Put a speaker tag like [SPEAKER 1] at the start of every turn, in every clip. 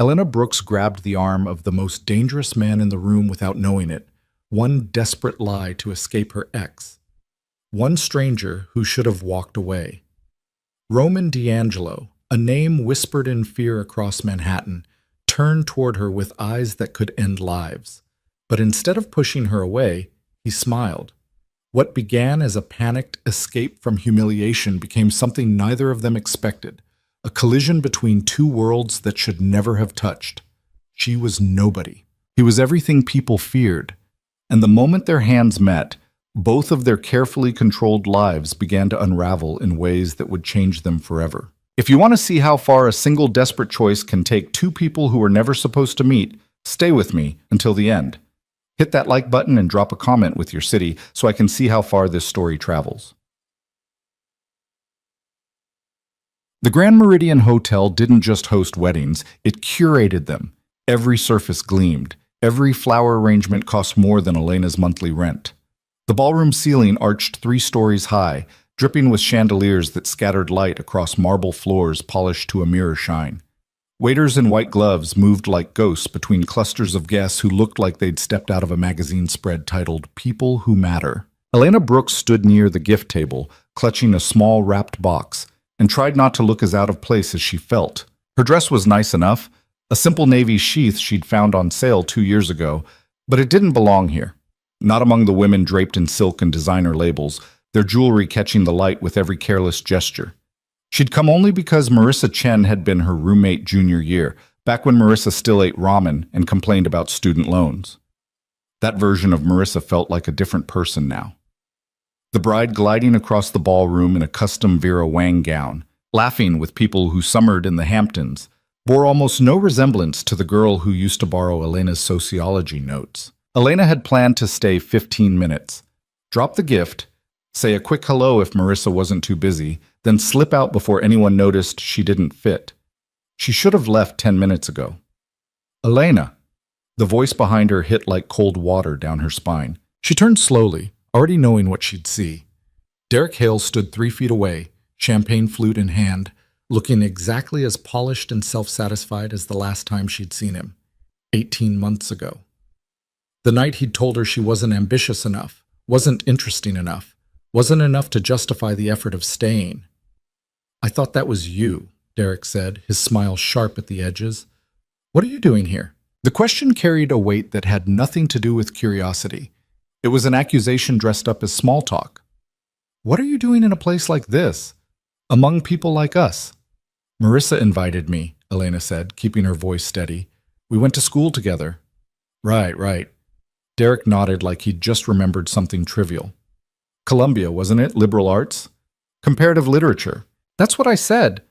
[SPEAKER 1] Elena Brooks grabbed the arm of the most dangerous man in the room without knowing it, one desperate lie to escape her ex. One stranger who should have walked away. Roman D'Angelo, a name whispered in fear across Manhattan, turned toward her with eyes that could end lives. But instead of pushing her away, he smiled. What began as a panicked escape from humiliation became something neither of them expected, a collision between two worlds that should never have touched. She was nobody. He was everything people feared. And the moment their hands met, both of their carefully controlled lives began to unravel in ways that would change them forever. If you want to see how far a single desperate choice can take two people who were never supposed to meet, stay with me until the end. Hit that like button and drop a comment with your city so I can see how far this story travels. The Grand Meridian Hotel didn't just host weddings, it curated them. Every surface gleamed. Every flower arrangement cost more than Elena's monthly rent. The ballroom ceiling arched 3 stories high, dripping with chandeliers that scattered light across marble floors polished to a mirror shine. Waiters in white gloves moved like ghosts between clusters of guests who looked like they'd stepped out of a magazine spread titled People Who Matter. Elena Brooks stood near the gift table, clutching a small wrapped box, and tried not to look as out of place as she felt. Her dress was nice enough, a simple navy sheath she'd found on sale 2 years ago, but it didn't belong here. Not among the women draped in silk and designer labels, their jewelry catching the light with every careless gesture. She'd come only because Marissa Chen had been her roommate junior year, back when Marissa still ate ramen and complained about student loans. That version of Marissa felt like a different person now. The bride gliding across the ballroom in a custom Vera Wang gown, laughing with people who summered in the Hamptons, bore almost no resemblance to the girl who used to borrow Elena's sociology notes. Elena had planned to stay 15 minutes, drop the gift, say a quick hello if Marissa wasn't too busy, then slip out before anyone noticed she didn't fit. She should have left 10 minutes ago. Elena! The voice behind her hit like cold water down her spine. She turned slowly, already knowing what she'd see. Derek Hale stood 3 feet away, champagne flute in hand, looking exactly as polished and self-satisfied as the last time she'd seen him, 18 months ago. The night he'd told her she wasn't ambitious enough, wasn't interesting enough, wasn't enough to justify the effort of staying. "I thought that was you," Derek said, his smile sharp at the edges. "What are you doing here?" The question carried a weight that had nothing to do with curiosity. It was an accusation dressed up as small talk. "What are you doing in a place like this? Among people like us?" "Marissa invited me," Elena said, keeping her voice steady. "We went to school together." Right. Derek nodded like he'd just remembered something trivial. "Columbia, wasn't it? Liberal arts?" "Comparative literature." "That's what I said."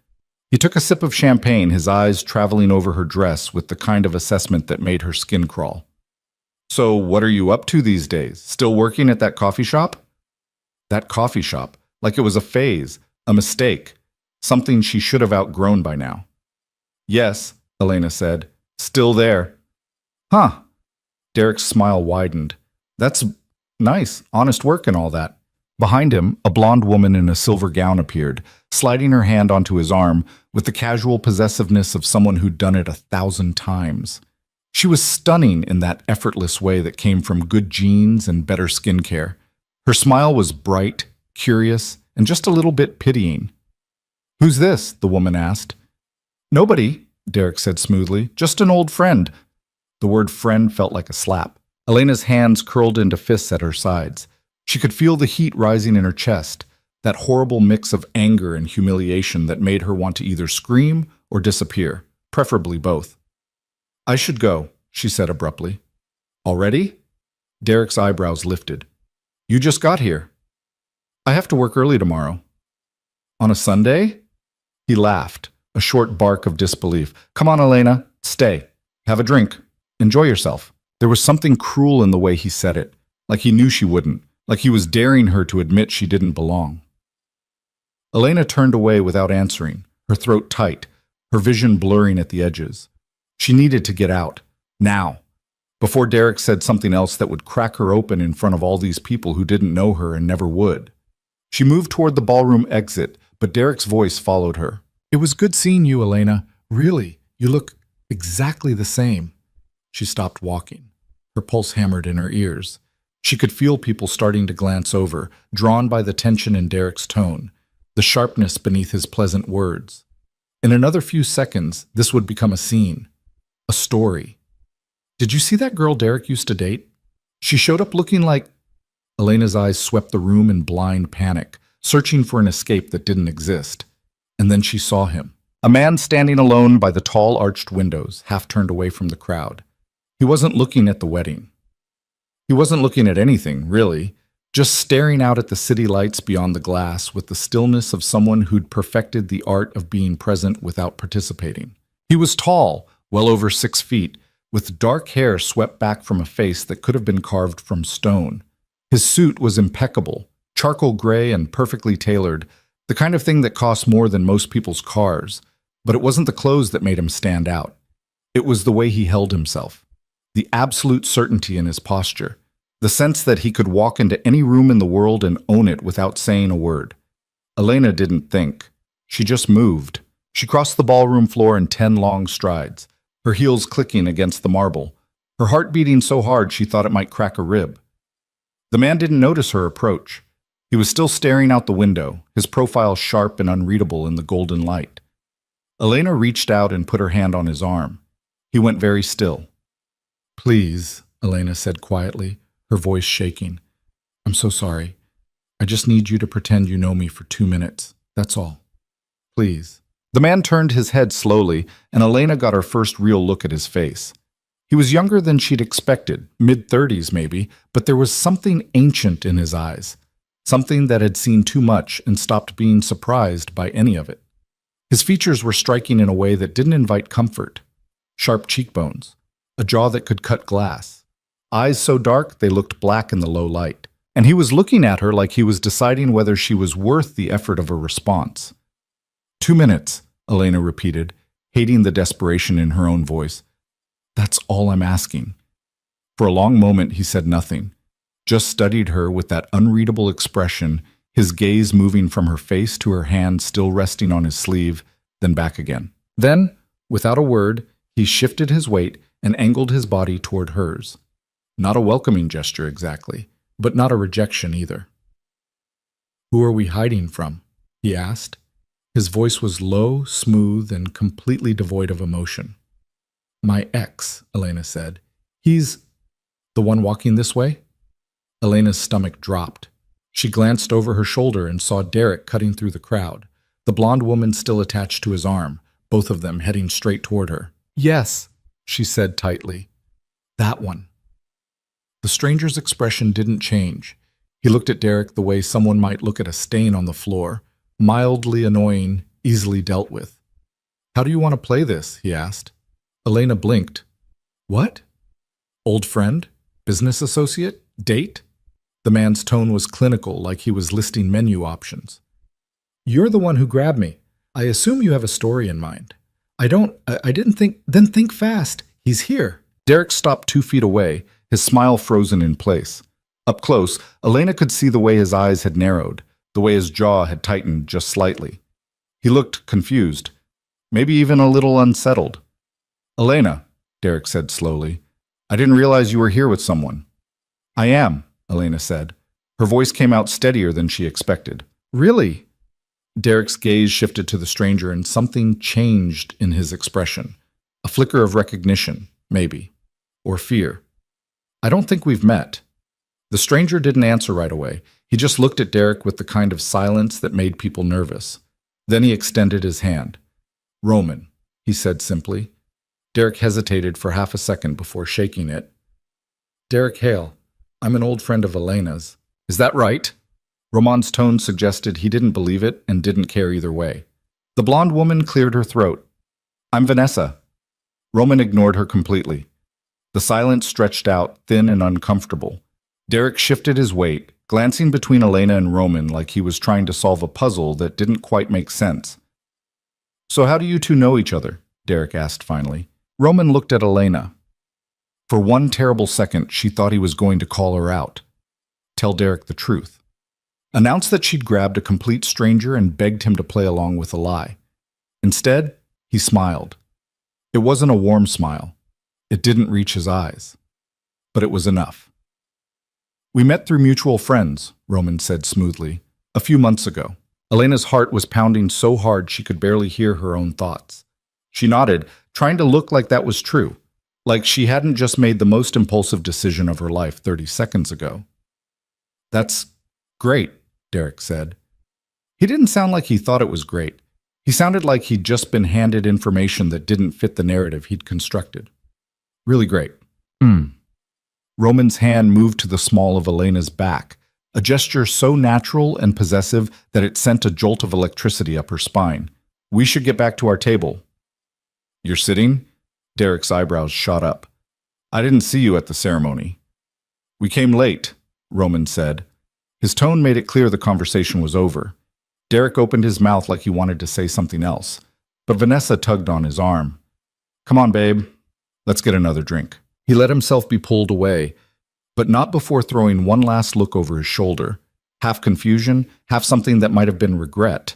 [SPEAKER 1] He took a sip of champagne, his eyes traveling over her dress with the kind of assessment that made her skin crawl. "So what are you up to these days? Still working at that coffee shop?" That coffee shop, like it was a phase, a mistake, something she should have outgrown by now. "Yes," Elena said, "still there." "Huh." Derek's smile widened. "That's nice, honest work and all that." Behind him, a blonde woman in a silver gown appeared, sliding her hand onto his arm with the casual possessiveness of someone who'd done it 1,000 times. She was stunning in that effortless way that came from good genes and better skincare. Her smile was bright, curious, and just a little bit pitying. "Who's this?" the woman asked. "Nobody," Derek said smoothly. "Just an old friend." The word friend felt like a slap. Elena's hands curled into fists at her sides. She could feel the heat rising in her chest, that horrible mix of anger and humiliation that made her want to either scream or disappear, preferably both. "I should go," she said abruptly. "Already?" Derek's eyebrows lifted. "You just got here." "I have to work early tomorrow." "On a Sunday?" He laughed, a short bark of disbelief. "Come on, Elena, stay. Have a drink. Enjoy yourself." There was something cruel in the way he said it, like he knew she wouldn't, like he was daring her to admit she didn't belong. Elena turned away without answering, her throat tight, her vision blurring at the edges. She needed to get out, now, before Derek said something else that would crack her open in front of all these people who didn't know her and never would. She moved toward the ballroom exit, but Derek's voice followed her. "It was good seeing you, Elena. Really, you look Exactly the same. She stopped walking. Her pulse hammered in her ears. She could feel people starting to glance over, drawn by the tension in Derek's tone, the sharpness beneath his pleasant words. In another few seconds, this would become a scene, a story. Did you see that girl Derek used to date? She showed up looking like... Elena's eyes swept the room in blind panic, searching for an escape that didn't exist. And then she saw him. A man standing alone by the tall arched windows, half turned away from the crowd. He wasn't looking at the wedding. He wasn't looking at anything, really, just staring out at the city lights beyond the glass with the stillness of someone who'd perfected the art of being present without participating. He was tall, well over 6 feet, with dark hair swept back from a face that could have been carved from stone. His suit was impeccable, charcoal gray and perfectly tailored, the kind of thing that costs more than most people's cars. But it wasn't the clothes that made him stand out. It was the way he held himself, the absolute certainty in his posture, the sense that he could walk into any room in the world and own it without saying a word. Elena didn't think. She just moved. She crossed the ballroom floor in 10 long strides, her heels clicking against the marble, her heart beating so hard she thought it might crack a rib. The man didn't notice her approach. He was still staring out the window, his profile sharp and unreadable in the golden light. Elena reached out and put her hand on his arm. He went very still. "Please," Elena said quietly, her voice shaking. "I'm so sorry. I just need you to pretend you know me for 2 minutes. That's all. Please." The man turned his head slowly, and Elena got her first real look at his face. He was younger than she'd expected, mid-30s maybe, but there was something ancient in his eyes, something that had seen too much and stopped being surprised by any of it. His features were striking in a way that didn't invite comfort. Sharp cheekbones, a jaw that could cut glass, eyes so dark they looked black in the low light. And he was looking at her like he was deciding whether she was worth the effort of a response. 2 minutes, Elena repeated, hating the desperation in her own voice. "That's all I'm asking." For a long moment he said nothing, just studied her with that unreadable expression, his gaze moving from her face to her hand still resting on his sleeve, then back again. Then, without a word, he shifted his weight and angled his body toward hers. Not a welcoming gesture exactly, but not a rejection either. "Who are we hiding from?" he asked. His voice was low, smooth, and completely devoid of emotion. "My ex," Elena said. "He's the one walking this way?" Elena's stomach dropped. She glanced over her shoulder and saw Derek cutting through the crowd, the blonde woman still attached to his arm, both of them heading straight toward her. "Yes," she said tightly. "That one." The stranger's expression didn't change. He looked at Derek the way someone might look at a stain on the floor, mildly annoying, easily dealt with. "How do you want to play this?" he asked. Elena blinked. "What? Old friend? Business associate? Date?" The man's tone was clinical, like he was listing menu options. "You're the one who grabbed me. I assume you have a story in mind." I didn't think..." "Then think fast. He's here." Derek stopped 2 feet away, his smile frozen in place. Up close, Elena could see the way his eyes had narrowed, the way his jaw had tightened just slightly. He looked confused, maybe even a little unsettled. "Elena," Derek said slowly, "I didn't realize you were here with someone." "I am," Elena said. Her voice came out steadier than she expected. "Really?" Derek's gaze shifted to the stranger and something changed in his expression. A flicker of recognition, maybe, or fear. "I don't think we've met." The stranger didn't answer right away. He just looked at Derek with the kind of silence that made people nervous. Then he extended his hand. "Roman," he said simply. Derek hesitated for half a second before shaking it. "Derek Hale. I'm an old friend of Elena's." "Is that right?" Roman's tone suggested he didn't believe it and didn't care either way. The blonde woman cleared her throat. "I'm Vanessa." Roman ignored her completely. The silence stretched out, thin and uncomfortable. Derek shifted his weight, glancing between Elena and Roman like he was trying to solve a puzzle that didn't quite make sense. "So how do you two know each other?" Derek asked finally. Roman looked at Elena. For one terrible second, she thought he was going to call her out. Tell Derek the truth. Announce that she'd grabbed a complete stranger and begged him to play along with a lie. Instead, he smiled. It wasn't a warm smile. It didn't reach his eyes. But it was enough. "We met through mutual friends," Roman said smoothly, "a few months ago." Elena's heart was pounding so hard she could barely hear her own thoughts. She nodded, trying to look like that was true, like she hadn't just made the most impulsive decision of her life 30 seconds ago. "That's great," Derek said. He didn't sound like he thought it was great. He sounded like he'd just been handed information that didn't fit the narrative he'd constructed. "Really great." Roman's hand moved to the small of Elena's back, a gesture so natural and possessive that it sent a jolt of electricity up her spine. "We should get back to our table." "You're sitting?" Derek's eyebrows shot up. "I didn't see you at the ceremony." "We came late," Roman said. His tone made it clear the conversation was over. Derek opened his mouth like he wanted to say something else, but Vanessa tugged on his arm. "Come on, babe. Let's get another drink." He let himself be pulled away, but not before throwing one last look over his shoulder, half confusion, half something that might have been regret.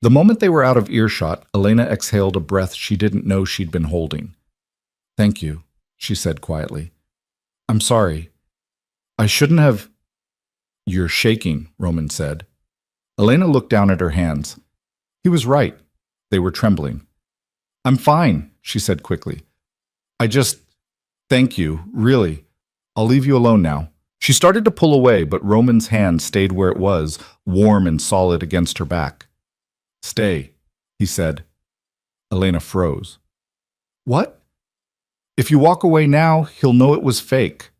[SPEAKER 1] The moment they were out of earshot, Elena exhaled a breath she didn't know she'd been holding. "Thank you," she said quietly. "I'm sorry. I shouldn't have—" "You're shaking," Roman said. Elena looked down at her hands. He was right. They were trembling. "I'm fine," she said quickly. Thank you, really. I'll leave you alone now." She started to pull away, but Roman's hand stayed where it was, warm and solid against her back. "Stay," he said. Elena froze. "What?" "If you walk away now, he'll know it was fake."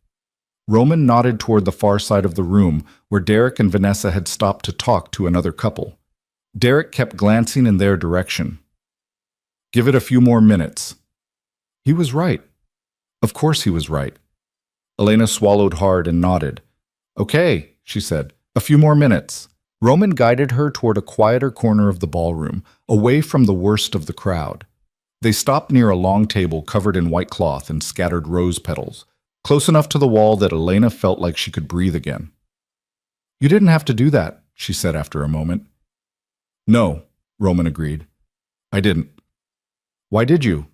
[SPEAKER 1] Roman nodded toward the far side of the room, where Derek and Vanessa had stopped to talk to another couple. Derek kept glancing in their direction. "Give it a few more minutes." He was right. Of course he was right. Elena swallowed hard and nodded. "Okay," she said. "A few more minutes." Roman guided her toward a quieter corner of the ballroom, away from the worst of the crowd. They stopped near a long table covered in white cloth and scattered rose petals, close enough to the wall that Elena felt like she could breathe again. "You didn't have to do that," she said after a moment. "No," Roman agreed. "I didn't." "Why did you?"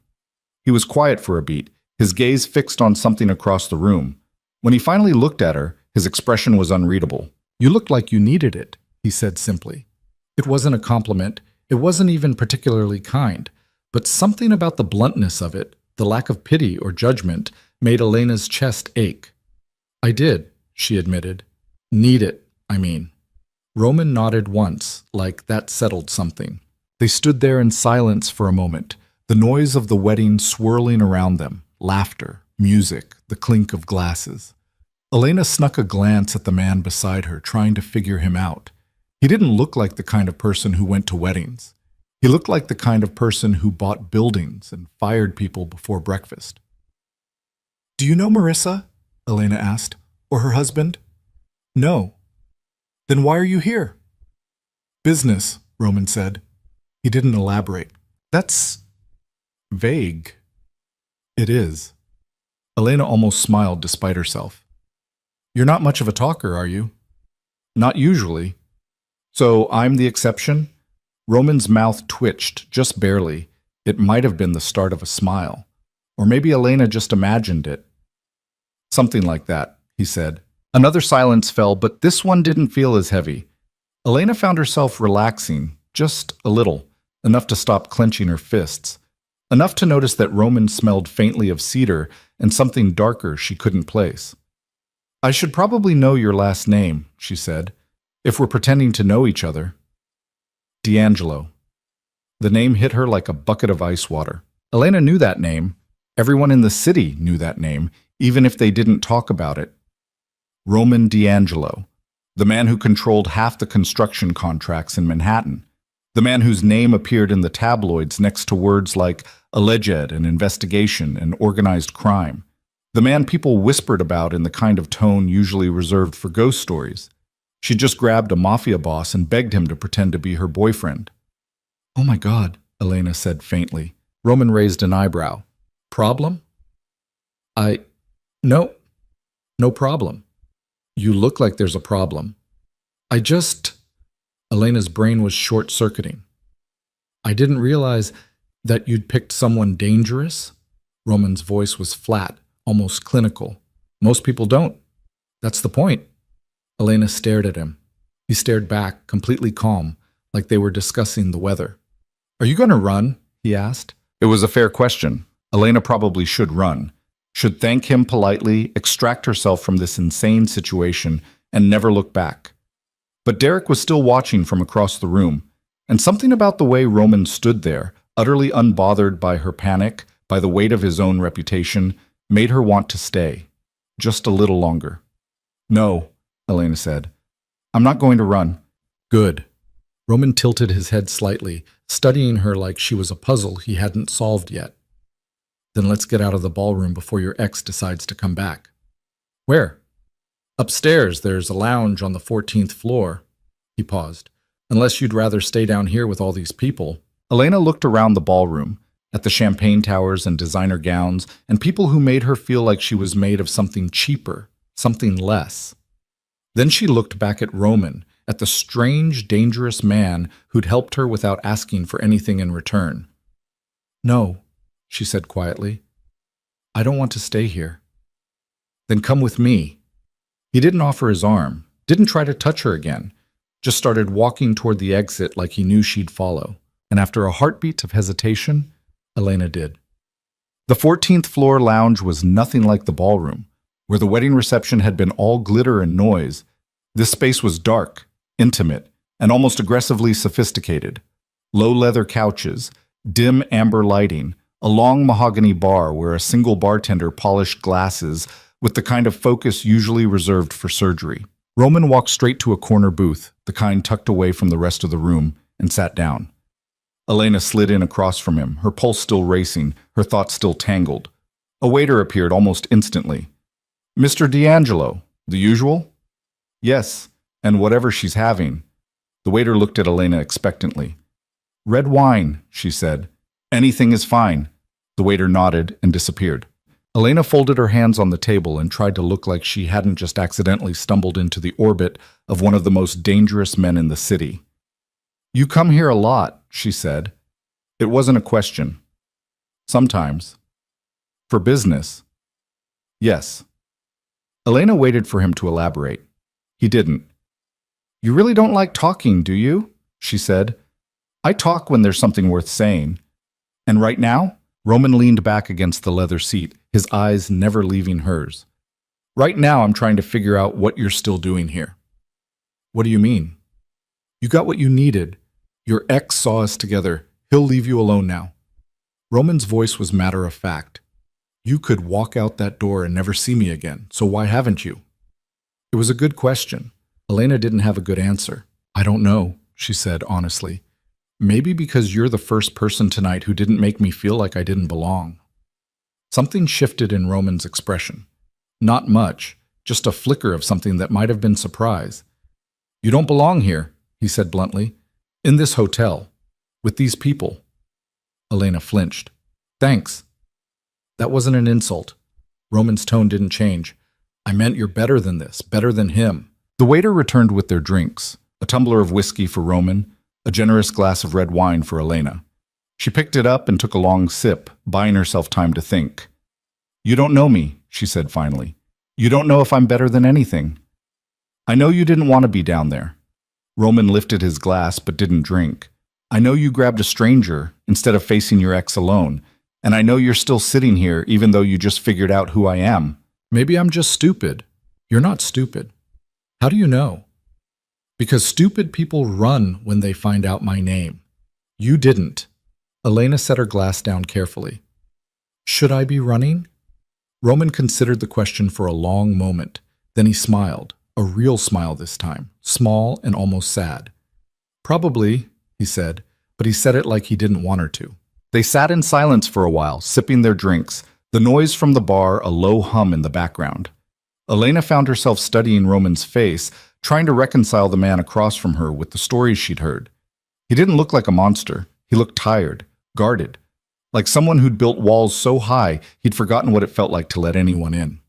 [SPEAKER 1] He was quiet for a beat, his gaze fixed on something across the room. When he finally looked at her, his expression was unreadable. "You looked like you needed it," he said simply. It wasn't a compliment, it wasn't even particularly kind, but something about the bluntness of it, the lack of pity or judgment, made Elena's chest ache. "I did," she admitted. "Need it, I mean." Roman nodded once, like that settled something. They stood there in silence for a moment, the noise of the wedding swirling around them. Laughter, music, the clink of glasses. Elena snuck a glance at the man beside her, trying to figure him out. He didn't look like the kind of person who went to weddings. He looked like the kind of person who bought buildings and fired people before breakfast. "Do you know Marissa?" Elena asked. "Or her husband?" "No." "Then why are you here?" "Business," Roman said. He didn't elaborate. "That's vague." "It is." Elena almost smiled despite herself. "You're not much of a talker, are you?" "Not usually." "So I'm the exception?" Roman's mouth twitched, just barely. It might have been the start of a smile. Or maybe Elena just imagined it. "Something like that," he said. Another silence fell, but this one didn't feel as heavy. Elena found herself relaxing, just a little, enough to stop clenching her fists. Enough to notice that Roman smelled faintly of cedar and something darker she couldn't place. "I should probably know your last name," she said, "if we're pretending to know each other." D'Angelo. The name hit her like a bucket of ice water. Elena knew that name. Everyone in the city knew that name, even if they didn't talk about it. Roman D'Angelo, the man who controlled half the construction contracts in Manhattan. The man whose name appeared in the tabloids next to words like alleged and investigation and organized crime. The man people whispered about in the kind of tone usually reserved for ghost stories. She just grabbed a mafia boss and begged him to pretend to be her boyfriend. "Oh my God," Elena said faintly. Roman raised an eyebrow. "Problem?" No, no problem." "You look like there's a problem." Elena's brain was short-circuiting. "I didn't realize That you'd picked someone dangerous? Roman's voice was flat, almost clinical. Most people don't. That's the point. Elena stared at him. He stared back, completely calm, like they were discussing the weather. Are you going to run? He asked. It was a fair question. Elena probably should run, should thank him politely, extract herself from this insane situation, and never look back. But Derek was still watching from across the room, and something about the way Roman stood there, utterly unbothered by her panic, by the weight of his own reputation, made her want to stay. Just a little longer. No, Elena said. I'm not going to run. Good. Roman tilted his head slightly, studying her like she was a puzzle he hadn't solved yet. Then let's get out of the ballroom before your ex decides to come back. Where? Upstairs, there's a lounge on the 14th floor. He paused. Unless you'd rather stay down here with all these people. Elena looked around the ballroom, at the champagne towers and designer gowns, and people who made her feel like she was made of something cheaper, something less. Then she looked back at Roman, at the strange, dangerous man who'd helped her without asking for anything in return. No, she said quietly. I don't want to stay here. Then come with me. He didn't offer his arm, didn't try to touch her again, just started walking toward the exit like he knew she'd follow. And after a heartbeat of hesitation, Elena did. The 14th floor lounge was nothing like the ballroom, where the wedding reception had been all glitter and noise. This space was dark, intimate, and almost aggressively sophisticated. Low leather couches, dim amber lighting, a long mahogany bar where a single bartender polished glasses with the kind of focus usually reserved for surgery. Roman walked straight to a corner booth, the kind tucked away from the rest of the room, and sat down. Elena slid in across from him, her pulse still racing, her thoughts still tangled. A waiter appeared almost instantly. Mr. D'Angelo, the usual? Yes, and whatever she's having. The waiter looked at Elena expectantly. Red wine, she said. Anything is fine. The waiter nodded and disappeared. Elena folded her hands on the table and tried to look like she hadn't just accidentally stumbled into the orbit of one of the most dangerous men in the city. You come here a lot, she said. It wasn't a question. Sometimes. For business. Yes. Elena waited for him to elaborate. He didn't. You really don't like talking, do you? She said. I talk when there's something worth saying. And right now? Roman leaned back against the leather seat, his eyes never leaving hers. Right now I'm trying to figure out what you're still doing here. What do you mean? You got what you needed. Your ex saw us together. He'll leave you alone now. Roman's voice was matter of fact. You could walk out that door and never see me again, so why haven't you? It was a good question. Elena didn't have a good answer. I don't know, she said honestly. Maybe because you're the first person tonight who didn't make me feel like I didn't belong. Something shifted in Roman's expression. Not much, just a flicker of something that might have been surprise. You don't belong here, he said bluntly. In this hotel. With these people. Elena flinched. Thanks. That wasn't an insult. Roman's tone didn't change. I meant you're better than this, better than him. The waiter returned with their drinks, a tumbler of whiskey for Roman, a generous glass of red wine for Elena. She picked it up and took a long sip, buying herself time to think. You don't know me, she said finally. You don't know if I'm better than anything. I know you didn't want to be down there. Roman lifted his glass but didn't drink. I know you grabbed a stranger instead of facing your ex alone, and I know you're still sitting here even though you just figured out who I am. Maybe I'm just stupid. You're not stupid. How do you know? Because stupid people run when they find out my name. You didn't. Elena set her glass down carefully. Should I be running? Roman considered the question for a long moment. Then he smiled, a real smile this time, small and almost sad. Probably, he said, but he said it like he didn't want her to. They sat in silence for a while, sipping their drinks, the noise from the bar a low hum in the background. Elena found herself studying Roman's face, trying to reconcile the man across from her with the stories she'd heard. He didn't look like a monster. He looked tired, guarded, like someone who'd built walls so high he'd forgotten what it felt like to let anyone in.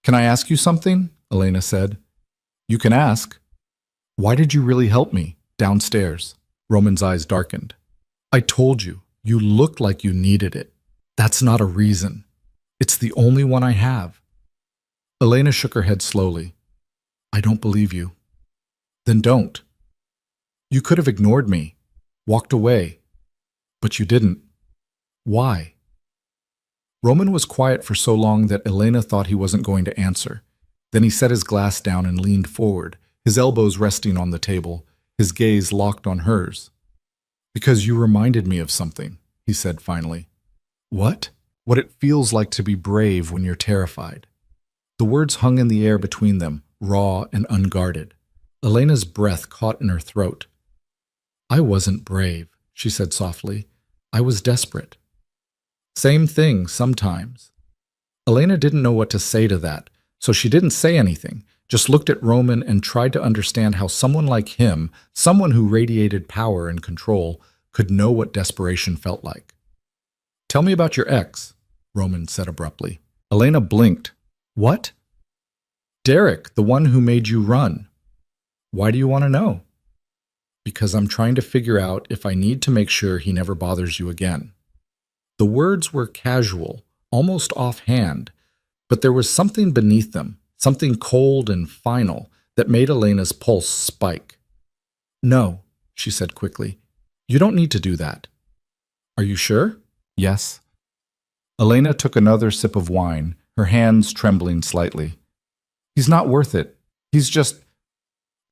[SPEAKER 1] Can I ask you something? Elena said. You can ask. Why did you really help me? Downstairs. Roman's eyes darkened. I told you. You looked like you needed it. That's not a reason. It's the only one I have. Elena shook her head slowly. I don't believe you. Then don't. You could have ignored me, walked away, but you didn't. Why? Roman was quiet for so long that Elena thought he wasn't going to answer. Then he set his glass down and leaned forward, his elbows resting on the table, his gaze locked on hers. Because you reminded me of something, he said finally. What? What it feels like to be brave when you're terrified. The words hung in the air between them, raw and unguarded. Elena's breath caught in her throat. I wasn't brave, she said softly. I was desperate. Same thing sometimes. Elena didn't know what to say to that, so she didn't say anything, just looked at Roman and tried to understand how someone like him, someone who radiated power and control, could know what desperation felt like. Tell me about your ex, Roman said abruptly. Elena blinked. What? Derek, the one who made you run. Why do you want to know? Because I'm trying to figure out if I need to make sure he never bothers you again. The words were casual, almost offhand, but there was something beneath them, something cold and final, that made Elena's pulse spike. No, she said quickly. You don't need to do that. Are you sure? Yes. Elena took another sip of wine, her hands trembling slightly. He's not worth it. He's just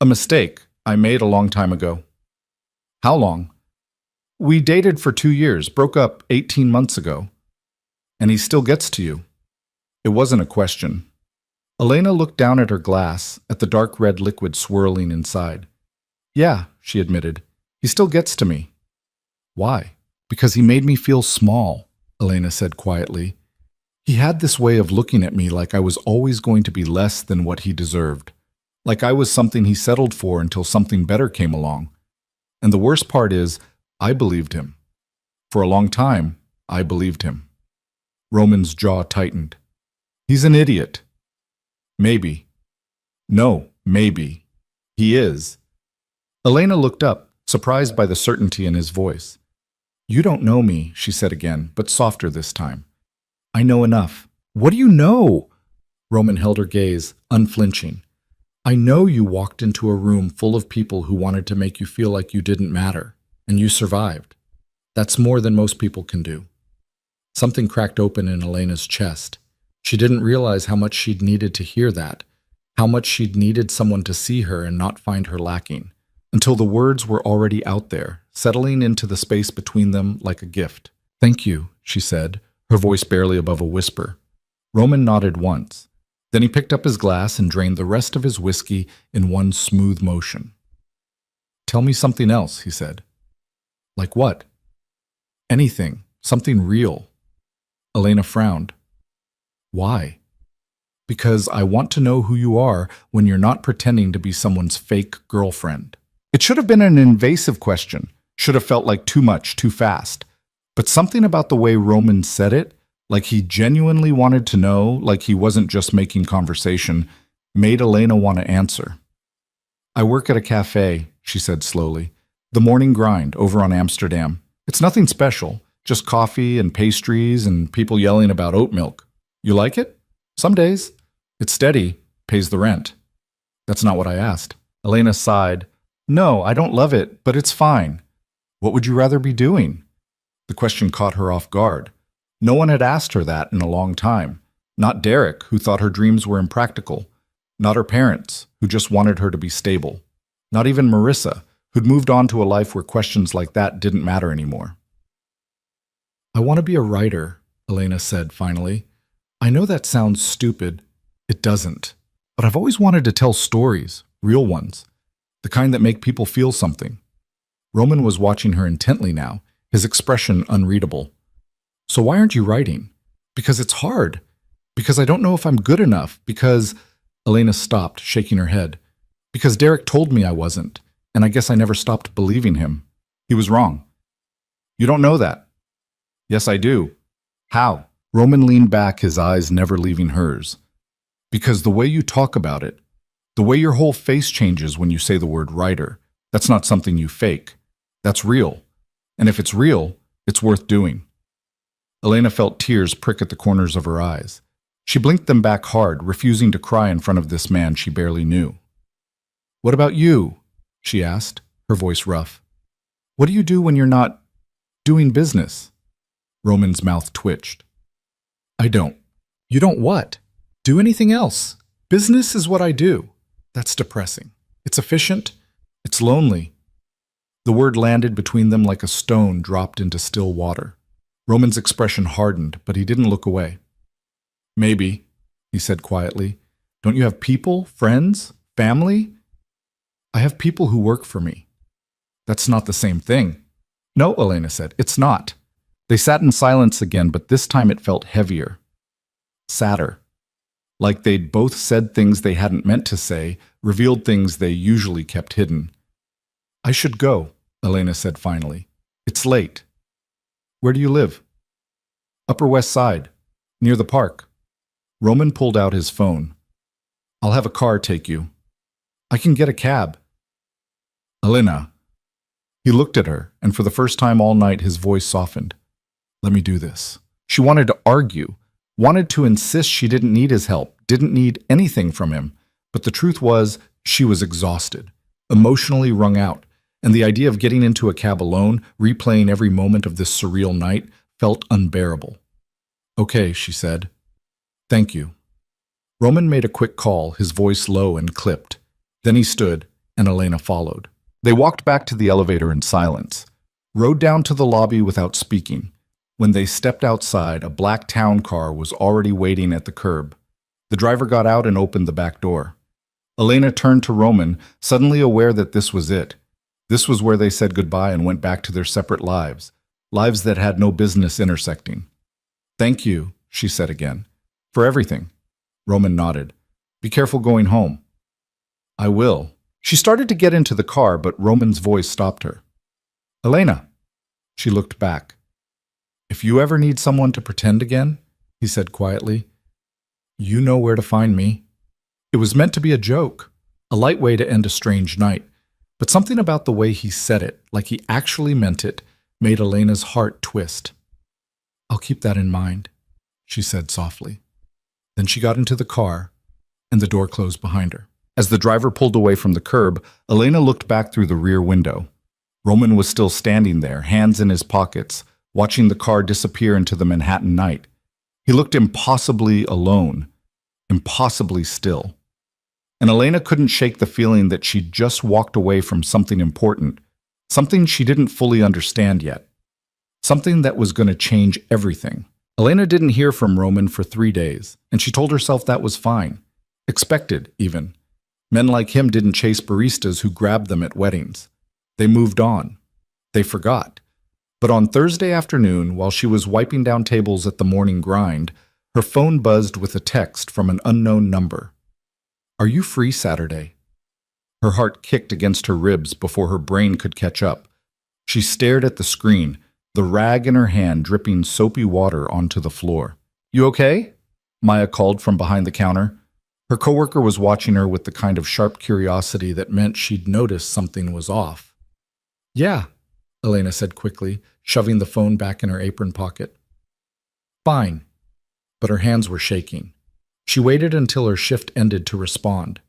[SPEAKER 1] a mistake I made a long time ago. How long? We dated for 2 years, broke up 18 months ago. And he still gets to you. It wasn't a question. Elena looked down at her glass, at the dark red liquid swirling inside. Yeah, she admitted. He still gets to me. Why? Because he made me feel small, Elena said quietly. He had this way of looking at me like I was always going to be less than what he deserved. Like I was something he settled for until something better came along. And the worst part is, I believed him. For a long time, I believed him. Roman's jaw tightened. He's an idiot. Maybe. No, maybe. He is. Elena looked up, surprised by the certainty in his voice. You don't know me, she said again, but softer this time. I know enough. What do you know? Roman held her gaze, unflinching. I know you walked into a room full of people who wanted to make you feel like you didn't matter, and you survived. That's more than most people can do. Something cracked open in Elena's chest. She didn't realize how much she'd needed to hear that, how much she'd needed someone to see her and not find her lacking, until the words were already out there, settling into the space between them like a gift. Thank you, she said, her voice barely above a whisper. Roman nodded once. Then he picked up his glass and drained the rest of his whiskey in one smooth motion. Tell me something else, he said. Like what? Anything, something real. Elena frowned. Why? Because I want to know who you are when you're not pretending to be someone's fake girlfriend. It should have been an invasive question, should have felt like too much, too fast. But something about the way Roman said it, like he genuinely wanted to know, like he wasn't just making conversation, made Elena want to answer. I work at a cafe, she said slowly. The morning grind over on Amsterdam. It's nothing special, just coffee and pastries and people yelling about oat milk. You like it? Some days. It's steady, pays the rent. That's not what I asked. Elena sighed. No, I don't love it, but it's fine. What would you rather be doing? The question caught her off guard. No one had asked her that in a long time. Not Derek, who thought her dreams were impractical. Not her parents, who just wanted her to be stable. Not even Marissa, who'd moved on to a life where questions like that didn't matter anymore. I want to be a writer, Elena said finally. I know that sounds stupid. It doesn't. But I've always wanted to tell stories, real ones, the kind that make people feel something. Roman was watching her intently now, his expression unreadable. So why aren't you writing? Because it's hard. Because I don't know if I'm good enough. Because... Elena stopped, shaking her head. Because Derek told me I wasn't, and I guess I never stopped believing him. He was wrong. You don't know that. Yes, I do. How? Roman leaned back, his eyes never leaving hers. Because the way you talk about it, the way your whole face changes when you say the word writer, that's not something you fake. That's real. And if it's real, It's worth doing. Elena felt tears prick at the corners of her eyes. She blinked them back hard, refusing to cry in front of this man she barely knew. "What about you?" she asked, her voice rough. "What do you do when you're not doing business?" Roman's mouth twitched. "I don't." "You don't what?" "Do anything else. Business is what I do." "That's depressing. It's efficient. It's lonely." The word landed between them like a stone dropped into still water. Roman's expression hardened, but he didn't look away. "Maybe," he said quietly. "Don't you have people, friends, family?" "I have people who work for me." "That's not the same thing." "No," Elena said, "it's not." They sat in silence again, but this time it felt heavier. Sadder. Like they'd both said things they hadn't meant to say, revealed things they usually kept hidden. "I should go," Elena said finally. "It's late." "Where do you live?" "Upper West Side, near the park." Roman pulled out his phone. "I'll have a car take you." "I can get a cab." "Elena." He looked at her, and for the first time all night his voice softened. "Let me do this." She wanted to argue, wanted to insist she didn't need his help, didn't need anything from him. But the truth was, she was exhausted, emotionally wrung out, and the idea of getting into a cab alone, replaying every moment of this surreal night, felt unbearable. "Okay," she said. "Thank you." Roman made a quick call, his voice low and clipped. Then he stood, and Elena followed. They walked back to the elevator in silence, rode down to the lobby without speaking. When they stepped outside, a black town car was already waiting at the curb. The driver got out and opened the back door. Elena turned to Roman, suddenly aware that this was it. This was where they said goodbye and went back to their separate lives, lives that had no business intersecting. "Thank you," she said again. "For everything." Roman nodded. "Be careful going home." "I will." She started to get into the car, but Roman's voice stopped her. "Elena." She looked back. "If you ever need someone to pretend again," he said quietly, "you know where to find me." It was meant to be a joke, a light way to end a strange night, but something about the way he said it, like he actually meant it, made Elena's heart twist. "I'll keep that in mind," she said softly. Then she got into the car, and the door closed behind her. As the driver pulled away from the curb, Elena looked back through the rear window. Roman was still standing there, hands in his pockets, watching the car disappear into the Manhattan night. He looked impossibly alone, impossibly still. And Elena couldn't shake the feeling that she'd just walked away from something important, something she didn't fully understand yet, something that was going to change everything. Elena didn't hear from Roman for 3 days, and she told herself that was fine. Expected, even. Men like him didn't chase baristas who grabbed them at weddings. They moved on. They forgot. But on Thursday afternoon, while she was wiping down tables at the morning grind, her phone buzzed with a text from an unknown number. "Are you free Saturday?" Her heart kicked against her ribs before her brain could catch up. She stared at the screen, the rag in her hand dripping soapy water onto the floor. "You okay?" Maya called from behind the counter. Her coworker was watching her with the kind of sharp curiosity that meant she'd noticed something was off. "Yeah," Elena said quickly, shoving the phone back in her apron pocket. "Fine." But her hands were shaking. She waited until her shift ended to respond.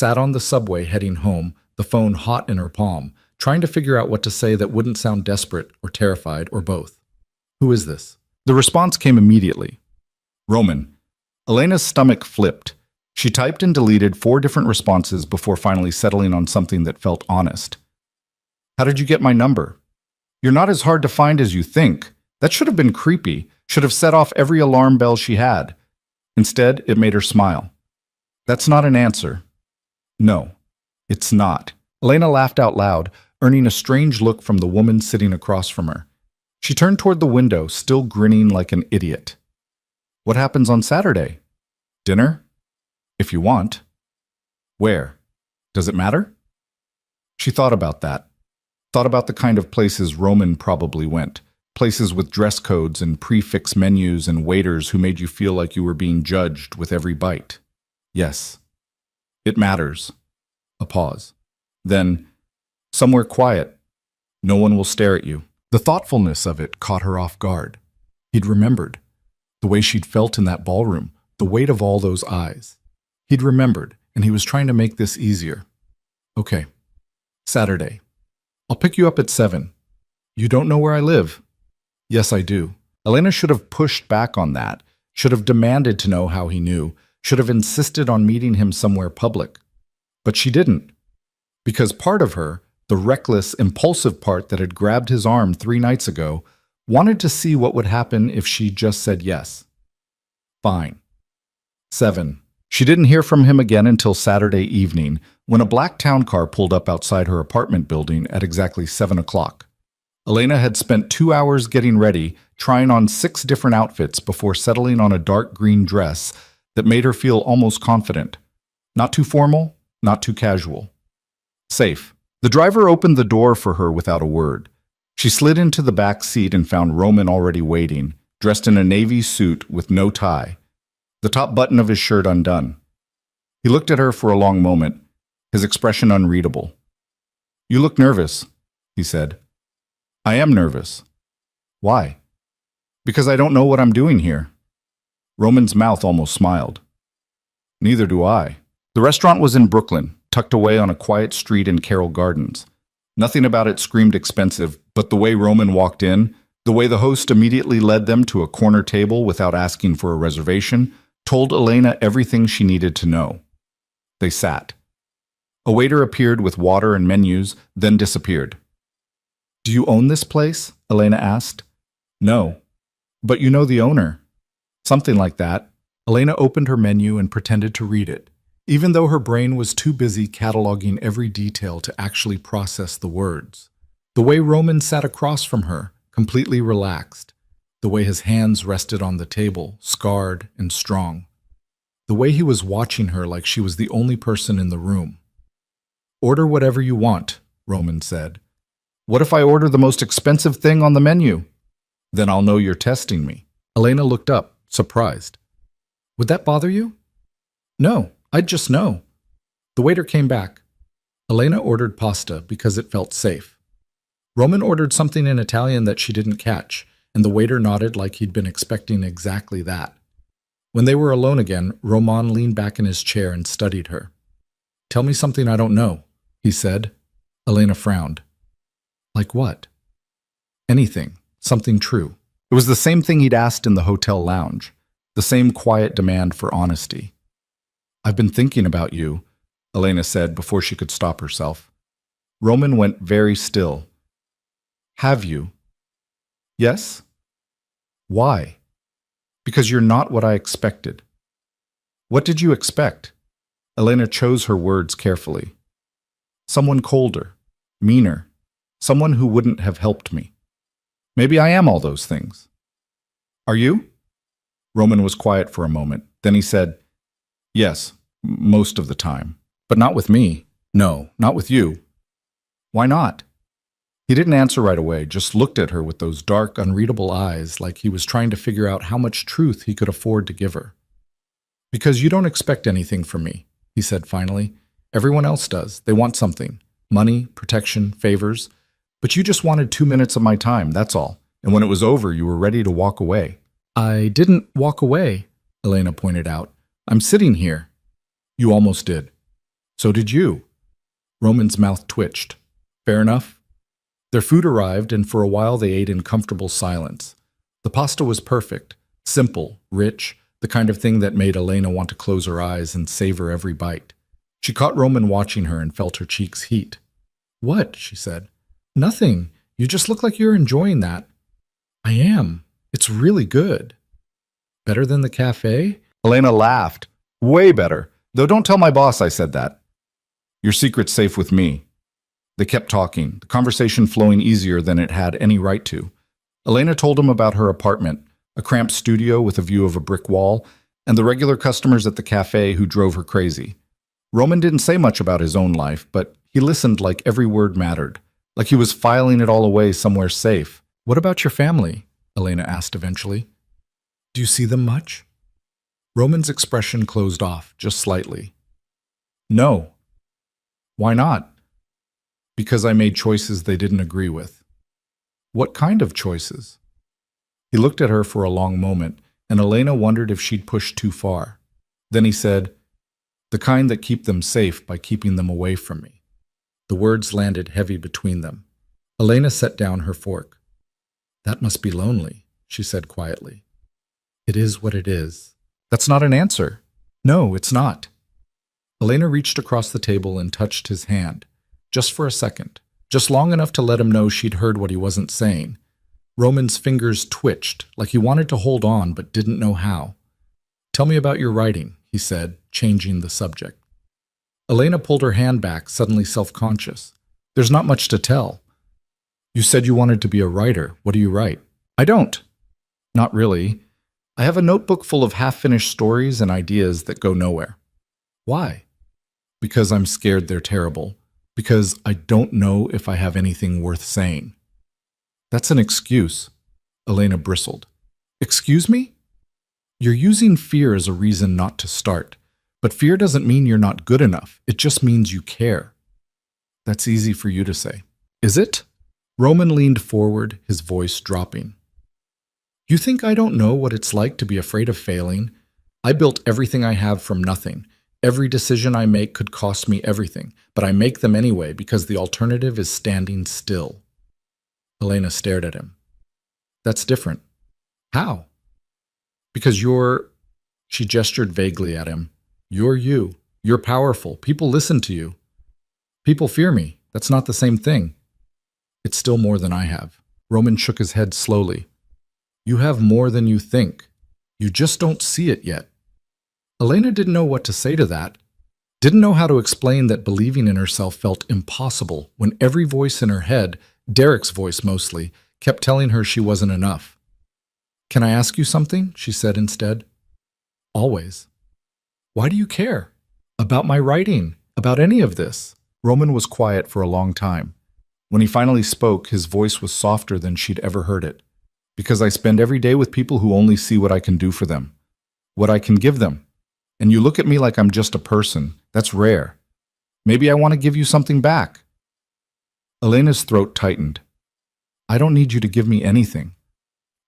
[SPEAKER 1] Sat on the subway heading home, the phone hot in her palm, trying to figure out what to say that wouldn't sound desperate or terrified or both. "Who is this?" The response came immediately. "Roman." Elena's stomach flipped. She typed and deleted 4 different responses before finally settling on something that felt honest. "How did you get my number?" "You're not as hard to find as you think." That should have been creepy, should have set off every alarm bell she had. Instead, it made her smile. "That's not an answer." "No, it's not." Elena laughed out loud, earning a strange look from the woman sitting across from her. She turned toward the window, still grinning like an idiot. "What happens on Saturday?" "Dinner? If you want." "Where? Does it matter?" She thought about that. Thought about the kind of places Roman probably went. Places with dress codes and prefix menus and waiters who made you feel like you were being judged with every bite. Yes. It matters. A pause. Then, somewhere quiet. No one will stare at you. The thoughtfulness of it caught her off guard. He'd remembered. The way she'd felt in that ballroom, the weight of all those eyes. He'd remembered, and he was trying to make this easier. Okay. Saturday. I'll pick you up at 7. You don't know where I live? Yes, I do. Elena should have pushed back on that, should have demanded to know how he knew, should have insisted on meeting him somewhere public. But she didn't. Because part of her, the reckless, impulsive part that had grabbed his arm 3 nights ago, wanted to see what would happen if she just said yes. Fine. 7. She didn't hear from him again until Saturday evening, when a black town car pulled up outside her apartment building at exactly 7 o'clock. Elena had spent 2 hours getting ready, trying on 6 different outfits before settling on a dark green dress that made her feel almost confident. Not too formal, not too casual. Safe. The driver opened the door for her without a word. She slid into the back seat and found Roman already waiting, dressed in a navy suit with no tie, the top button of his shirt undone. He looked at her for a long moment, his expression unreadable. You look nervous, he said. I am nervous. Why? Because I don't know what I'm doing here. Roman's mouth almost smiled. Neither do I. The restaurant was in Brooklyn, tucked away on a quiet street in Carroll Gardens. Nothing about it screamed expensive, but the way Roman walked in, the way the host immediately led them to a corner table without asking for a reservation, told Elena everything she needed to know. They sat. A waiter appeared with water and menus, then disappeared. Do you own this place? Elena asked. No. But you know the owner. Something like that. Elena opened her menu and pretended to read it, even though her brain was too busy cataloging every detail to actually process the words. The way Roman sat across from her, completely relaxed. The way his hands rested on the table, scarred and strong. The way he was watching her like she was the only person in the room. Order whatever you want, Roman said. What if I order the most expensive thing on the menu? Then I'll know you're testing me. Elena looked up, surprised. Would that bother you? No, I'd just know. The waiter came back. Elena ordered pasta because it felt safe. Roman ordered something in Italian that she didn't catch, and the waiter nodded like he'd been expecting exactly that. When they were alone again, Roman leaned back in his chair and studied her. Tell me something I don't know, he said. Elena frowned. Like what? Anything, something true. It was the same thing he'd asked in the hotel lounge, the same quiet demand for honesty. I've been thinking about you, Elena said before she could stop herself. Roman went very still. Have you? Yes? Why? Because you're not what I expected. What did you expect? Elena chose her words carefully. Someone colder, meaner, someone who wouldn't have helped me. Maybe I am all those things. Are you? Roman was quiet for a moment. Then he said, Yes, most of the time. But not with me. No, not with you. Why not? He didn't answer right away, just looked at her with those dark, unreadable eyes like he was trying to figure out how much truth he could afford to give her. Because you don't expect anything from me, he said finally. Everyone else does. They want something. Money, protection, favors. But you just wanted 2 minutes of my time, that's all. And when it was over, you were ready to walk away. I didn't walk away, Elena pointed out. I'm sitting here. You almost did. So did you. Roman's mouth twitched. Fair enough. Their food arrived, and for a while they ate in comfortable silence. The pasta was perfect, simple, rich, the kind of thing that made Elena want to close her eyes and savor every bite. She caught Roman watching her and felt her cheeks heat. What? She said. Nothing. You just look like you're enjoying that. I am. It's really good. Better than the cafe? Elena laughed. Way better. Though don't tell my boss I said that. Your secret's safe with me. They kept talking, the conversation flowing easier than it had any right to. Elena told him about her apartment, a cramped studio with a view of a brick wall, and the regular customers at the cafe who drove her crazy. Roman didn't say much about his own life, but he listened like every word mattered, like he was filing it all away somewhere safe. What about your family? Elena asked eventually. Do you see them much? Roman's expression closed off, just slightly. No. Why not? Because I made choices they didn't agree with. What kind of choices? He looked at her for a long moment, and Elena wondered if she'd pushed too far. Then he said, "The kind that keep them safe by keeping them away from me." The words landed heavy between them. Elena set down her fork. "That must be lonely," she said quietly. "It is what it is." "That's not an answer." "No, it's not." Elena reached across the table and touched his hand, just for a second, just long enough to let him know she'd heard what he wasn't saying. Roman's fingers twitched, like he wanted to hold on but didn't know how. "Tell me about your writing," he said, changing the subject. Elena pulled her hand back, suddenly self-conscious. "There's not much to tell." "You said you wanted to be a writer. What do you write?" "I don't." "Not really. I have a notebook full of half-finished stories and ideas that go nowhere." "Why?" "Because I'm scared they're terrible. Because I don't know if I have anything worth saying." "That's an excuse." Elena bristled. "Excuse me?" "You're using fear as a reason not to start. But fear doesn't mean you're not good enough. It just means you care." "That's easy for you to say." "Is it?" Roman leaned forward, his voice dropping. "You think I don't know what it's like to be afraid of failing? I built everything I have from nothing. Every decision I make could cost me everything, but I make them anyway because the alternative is standing still." Elena stared at him. "That's different." "How?" "Because you're—" She gestured vaguely at him. "You're you. You're powerful. People listen to you." "People fear me. That's not the same thing." "It's still more than I have." Roman shook his head slowly. "You have more than you think. You just don't see it yet." Elena didn't know what to say to that. Didn't know how to explain that believing in herself felt impossible when every voice in her head, Derek's voice mostly, kept telling her she wasn't enough. "Can I ask you something?" she said instead. "Always." "Why do you care? About my writing? About any of this?" Roman was quiet for a long time. When he finally spoke, his voice was softer than she'd ever heard it. "Because I spend every day with people who only see what I can do for them, what I can give them. And you look at me like I'm just a person. That's rare. Maybe I want to give you something back." Elena's throat tightened. "I don't need you to give me anything."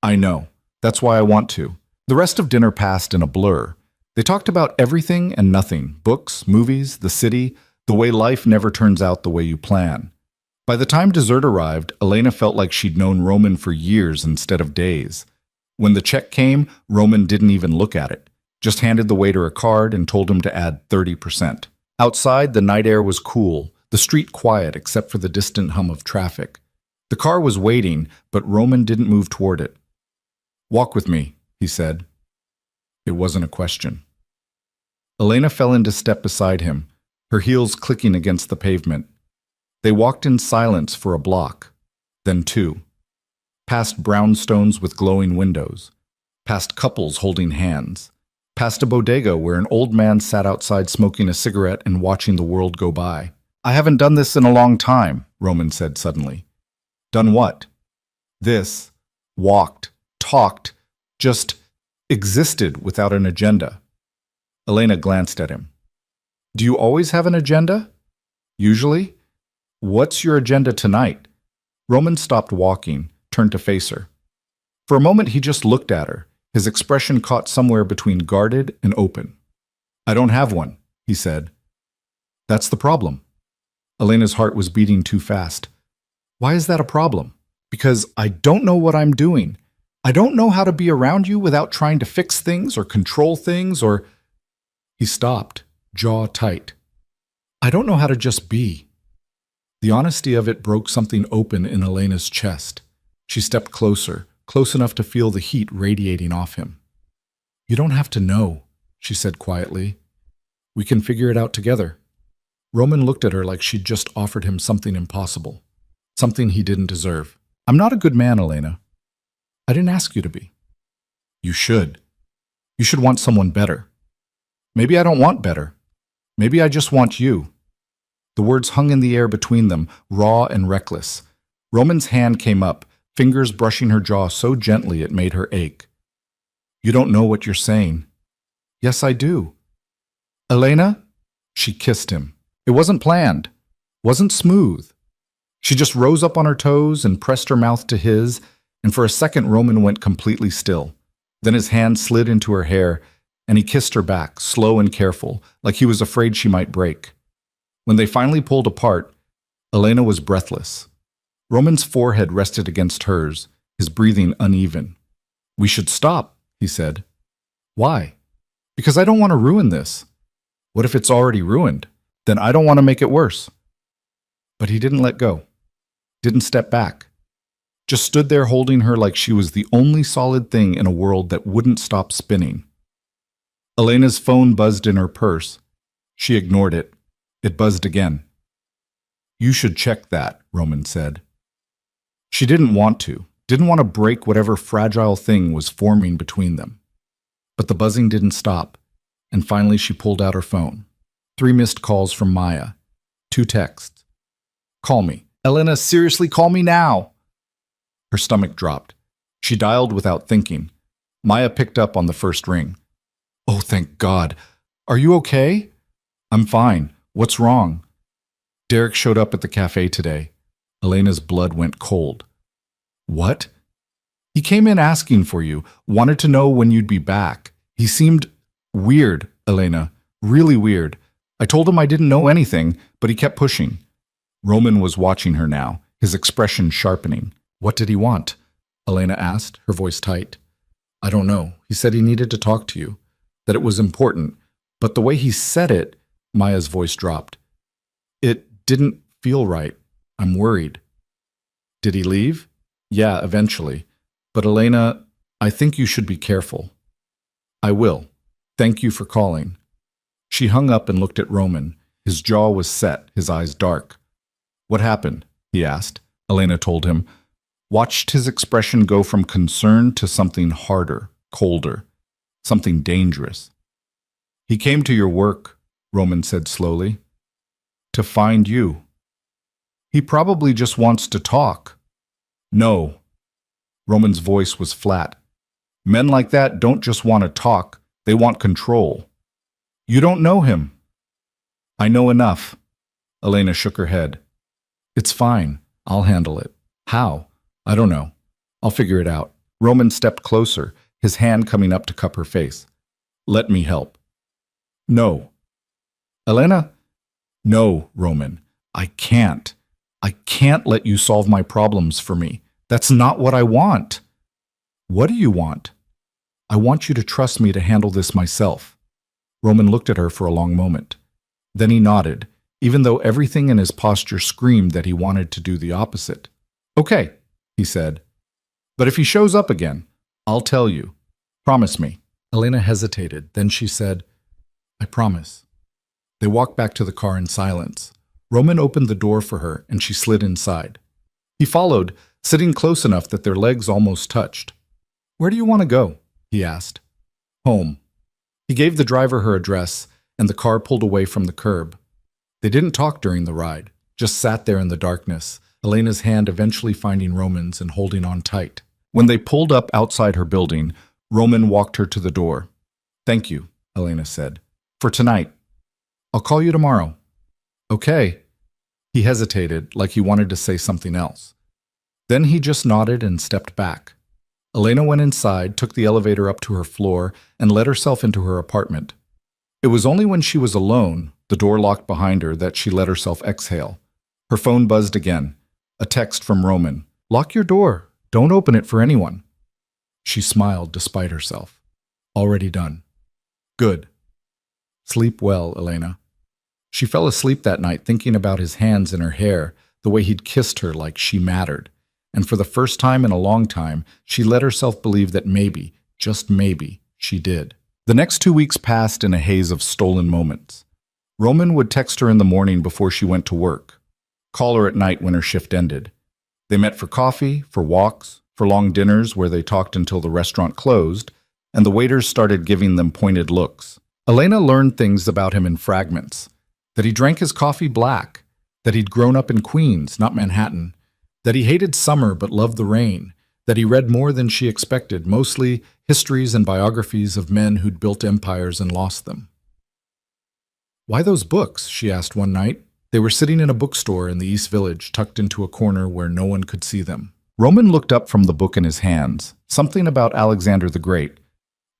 [SPEAKER 1] "I know. That's why I want to." The rest of dinner passed in a blur. They talked about everything and nothing: books, movies, the city, the way life never turns out the way you plan. By the time dessert arrived, Elena felt like she'd known Roman for years instead of days. When the check came, Roman didn't even look at it, just handed the waiter a card and told him to add 30%. Outside, the night air was cool, the street quiet except for the distant hum of traffic. The car was waiting, but Roman didn't move toward it. "Walk with me," he said. It wasn't a question. Elena fell into step beside him, her heels clicking against the pavement. They walked in silence for a block, then two. Past brownstones with glowing windows, past couples holding hands, past a bodega where an old man sat outside smoking a cigarette and watching the world go by. "I haven't done this in a long time," Roman said suddenly. "Done what?" "This. Walked, talked, just existed without an agenda." Elena glanced at him. "Do you always have an agenda?" "Usually." "What's your agenda tonight?" Roman stopped walking, turned to face her. For a moment he just looked at her, his expression caught somewhere between guarded and open. "I don't have one," he said. "That's the problem." Elena's heart was beating too fast. "Why is that a problem?" "Because I don't know what I'm doing. I don't know how to be around you without trying to fix things or control things or—" He stopped, jaw tight. "I don't know how to just be." The honesty of it broke something open in Elena's chest. She stepped closer, close enough to feel the heat radiating off him. "You don't have to know," she said quietly. "We can figure it out together." Roman looked at her like she'd just offered him something impossible, something he didn't deserve. "I'm not a good man, Elena." "I didn't ask you to be." "You should. You should want someone better." "Maybe I don't want better. Maybe I just want you." The words hung in the air between them, raw and reckless. Roman's hand came up, fingers brushing her jaw so gently it made her ache. "You don't know what you're saying." "Yes, I do." "Elena?" She kissed him. It wasn't planned, wasn't smooth. She just rose up on her toes and pressed her mouth to his, and for a second Roman went completely still. Then his hand slid into her hair, and he kissed her back, slow and careful, like he was afraid she might break. When they finally pulled apart, Elena was breathless. Roman's forehead rested against hers, his breathing uneven. "We should stop," he said. "Why?" "Because I don't want to ruin this." "What if it's already ruined? Then I don't want to make it worse." But he didn't let go, didn't step back, just stood there holding her like she was the only solid thing in a world that wouldn't stop spinning. Elena's phone buzzed in her purse. She ignored it. It buzzed again. "You should check that," Roman said. She didn't want to break whatever fragile thing was forming between them. But the buzzing didn't stop, and finally she pulled out her phone. 3 missed calls from Maya. 2 texts. "Call me. Elena, seriously, call me now." Her stomach dropped. She dialed without thinking. Maya picked up on the first ring. "Oh, thank God. Are you okay?" "I'm fine. What's wrong?" "Derek showed up at the cafe today." Elena's blood went cold. "What?" "He came in asking for you, wanted to know when you'd be back. He seemed weird, Elena, really weird. I told him I didn't know anything, but he kept pushing." Roman was watching her now, his expression sharpening. "What did he want?" Elena asked, her voice tight. "I don't know. He said he needed to talk to you, that it was important, but the way he said it," Maya's voice dropped. "It didn't feel right. I'm worried." "Did he leave?" "Yeah, eventually. But Elena, I think you should be careful." "I will. Thank you for calling." She hung up and looked at Roman. His jaw was set, his eyes dark. "What happened?" he asked. Elena told him. Watched his expression go from concern to something harder, colder, something dangerous. "He came to your work," Roman said slowly. "To find you." "He probably just wants to talk." "No." Roman's voice was flat. "Men like that don't just want to talk, they want control." "You don't know him." "I know enough." Elena shook her head. "It's fine. I'll handle it." "How?" "I don't know. I'll figure it out." Roman stepped closer, his hand coming up to cup her face. "Let me help." "No." "Elena?" "No, Roman. I can't. I can't let you solve my problems for me. That's not what I want." "What do you want?" "I want you to trust me to handle this myself." Roman looked at her for a long moment. Then he nodded, even though everything in his posture screamed that he wanted to do the opposite. "Okay," he said. "But if he shows up again, I'll tell you. Promise me." Elena hesitated. Then she said, "I promise." They walked back to the car in silence. Roman opened the door for her, and she slid inside. He followed, sitting close enough that their legs almost touched. "Where do you want to go?" he asked. "Home." He gave the driver her address, and the car pulled away from the curb. They didn't talk during the ride, just sat there in the darkness, Elena's hand eventually finding Roman's and holding on tight. When they pulled up outside her building, Roman walked her to the door. "Thank you," Elena said. "For tonight. I'll call you tomorrow." "Okay." He hesitated, like he wanted to say something else. Then he just nodded and stepped back. Elena went inside, took the elevator up to her floor, and let herself into her apartment. It was only when she was alone, the door locked behind her, that she let herself exhale. Her phone buzzed again. A text from Roman. "Lock your door. Don't open it for anyone." She smiled despite herself. "Already done." "Good. Sleep well, Elena." She fell asleep that night thinking about his hands in her hair, the way he'd kissed her like she mattered. And for the first time in a long time, she let herself believe that maybe, just maybe, she did. The next 2 weeks passed in a haze of stolen moments. Roman would text her in the morning before she went to work, call her at night when her shift ended. They met for coffee, for walks, for long dinners where they talked until the restaurant closed, and the waiters started giving them pointed looks. Elena learned things about him in fragments. That he drank his coffee black, that he'd grown up in Queens, not Manhattan, that he hated summer but loved the rain, that he read more than she expected, mostly histories and biographies of men who'd built empires and lost them. "Why those books?" she asked one night. They were sitting in a bookstore in the East Village, tucked into a corner where no one could see them. Roman looked up from the book in his hands, something about Alexander the Great,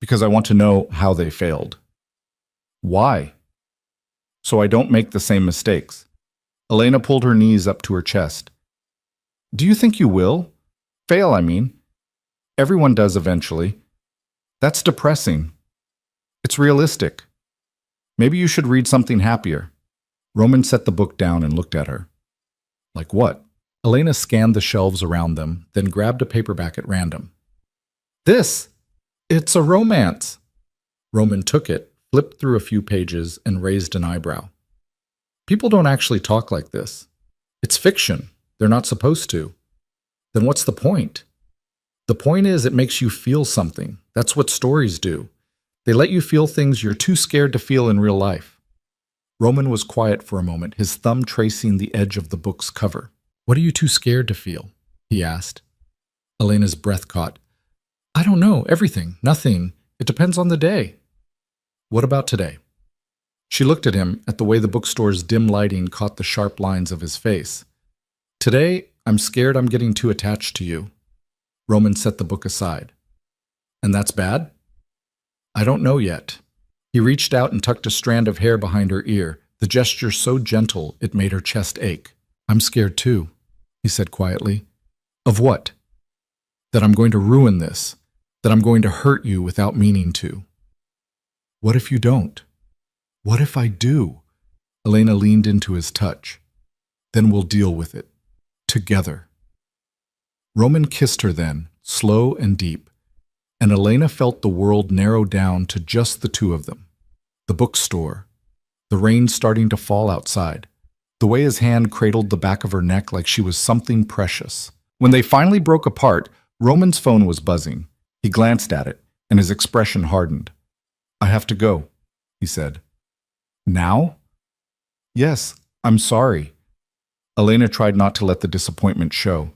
[SPEAKER 1] because I want to know how they failed. Why? So I don't make the same mistakes. Elena pulled her knees up to her chest. Do you think you will? Fail, I mean. Everyone does eventually. That's depressing. It's realistic. Maybe you should read something happier. Roman set the book down and looked at her. Like what? Elena scanned the shelves around them, then grabbed a paperback at random. This! It's a romance! Roman took it, flipped through a few pages, and raised an eyebrow. People don't actually talk like this. It's fiction. They're not supposed to. Then what's the point? The point is it makes you feel something. That's what stories do. They let you feel things you're too scared to feel in real life. Roman was quiet for a moment, his thumb tracing the edge of the book's cover. What are you too scared to feel? He asked. Elena's breath caught. I don't know, everything, nothing. It depends on the day. What about today? She looked at him, at the way the bookstore's dim lighting caught the sharp lines of his face. Today, I'm scared I'm getting too attached to you. Roman set the book aside. And that's bad? I don't know yet. He reached out and tucked a strand of hair behind her ear, the gesture so gentle it made her chest ache. I'm scared too, he said quietly. Of what? That I'm going to ruin this, that I'm going to hurt you without meaning to. What if you don't? What if I do? Elena leaned into his touch. Then we'll deal with it. Together. Roman kissed her then, slow and deep, and Elena felt the world narrow down to just the two of them. The bookstore, the rain starting to fall outside, the way his hand cradled the back of her neck like she was something precious. When they finally broke apart, Roman's phone was buzzing. He glanced at it, and his expression hardened. I have to go, he said. Now? Yes, I'm sorry. Elena tried not to let the disappointment show.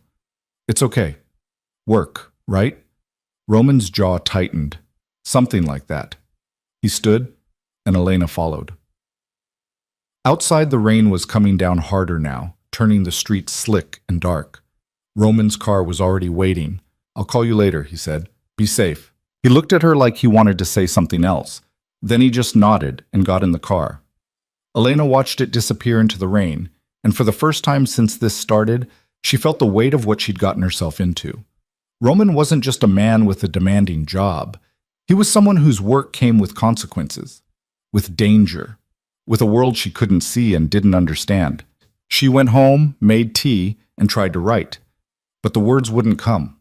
[SPEAKER 1] It's okay. Work, right? Roman's jaw tightened. Something like that. He stood, and Elena followed. Outside, the rain was coming down harder now, turning the streets slick and dark. Roman's car was already waiting. I'll call you later, he said. Be safe. He looked at her like he wanted to say something else. Then he just nodded and got in the car. Elena watched it disappear into the rain, and for the first time since this started, she felt the weight of what she'd gotten herself into. Roman wasn't just a man with a demanding job. He was someone whose work came with consequences, with danger, with a world she couldn't see and didn't understand. She went home, made tea, and tried to write, but the words wouldn't come.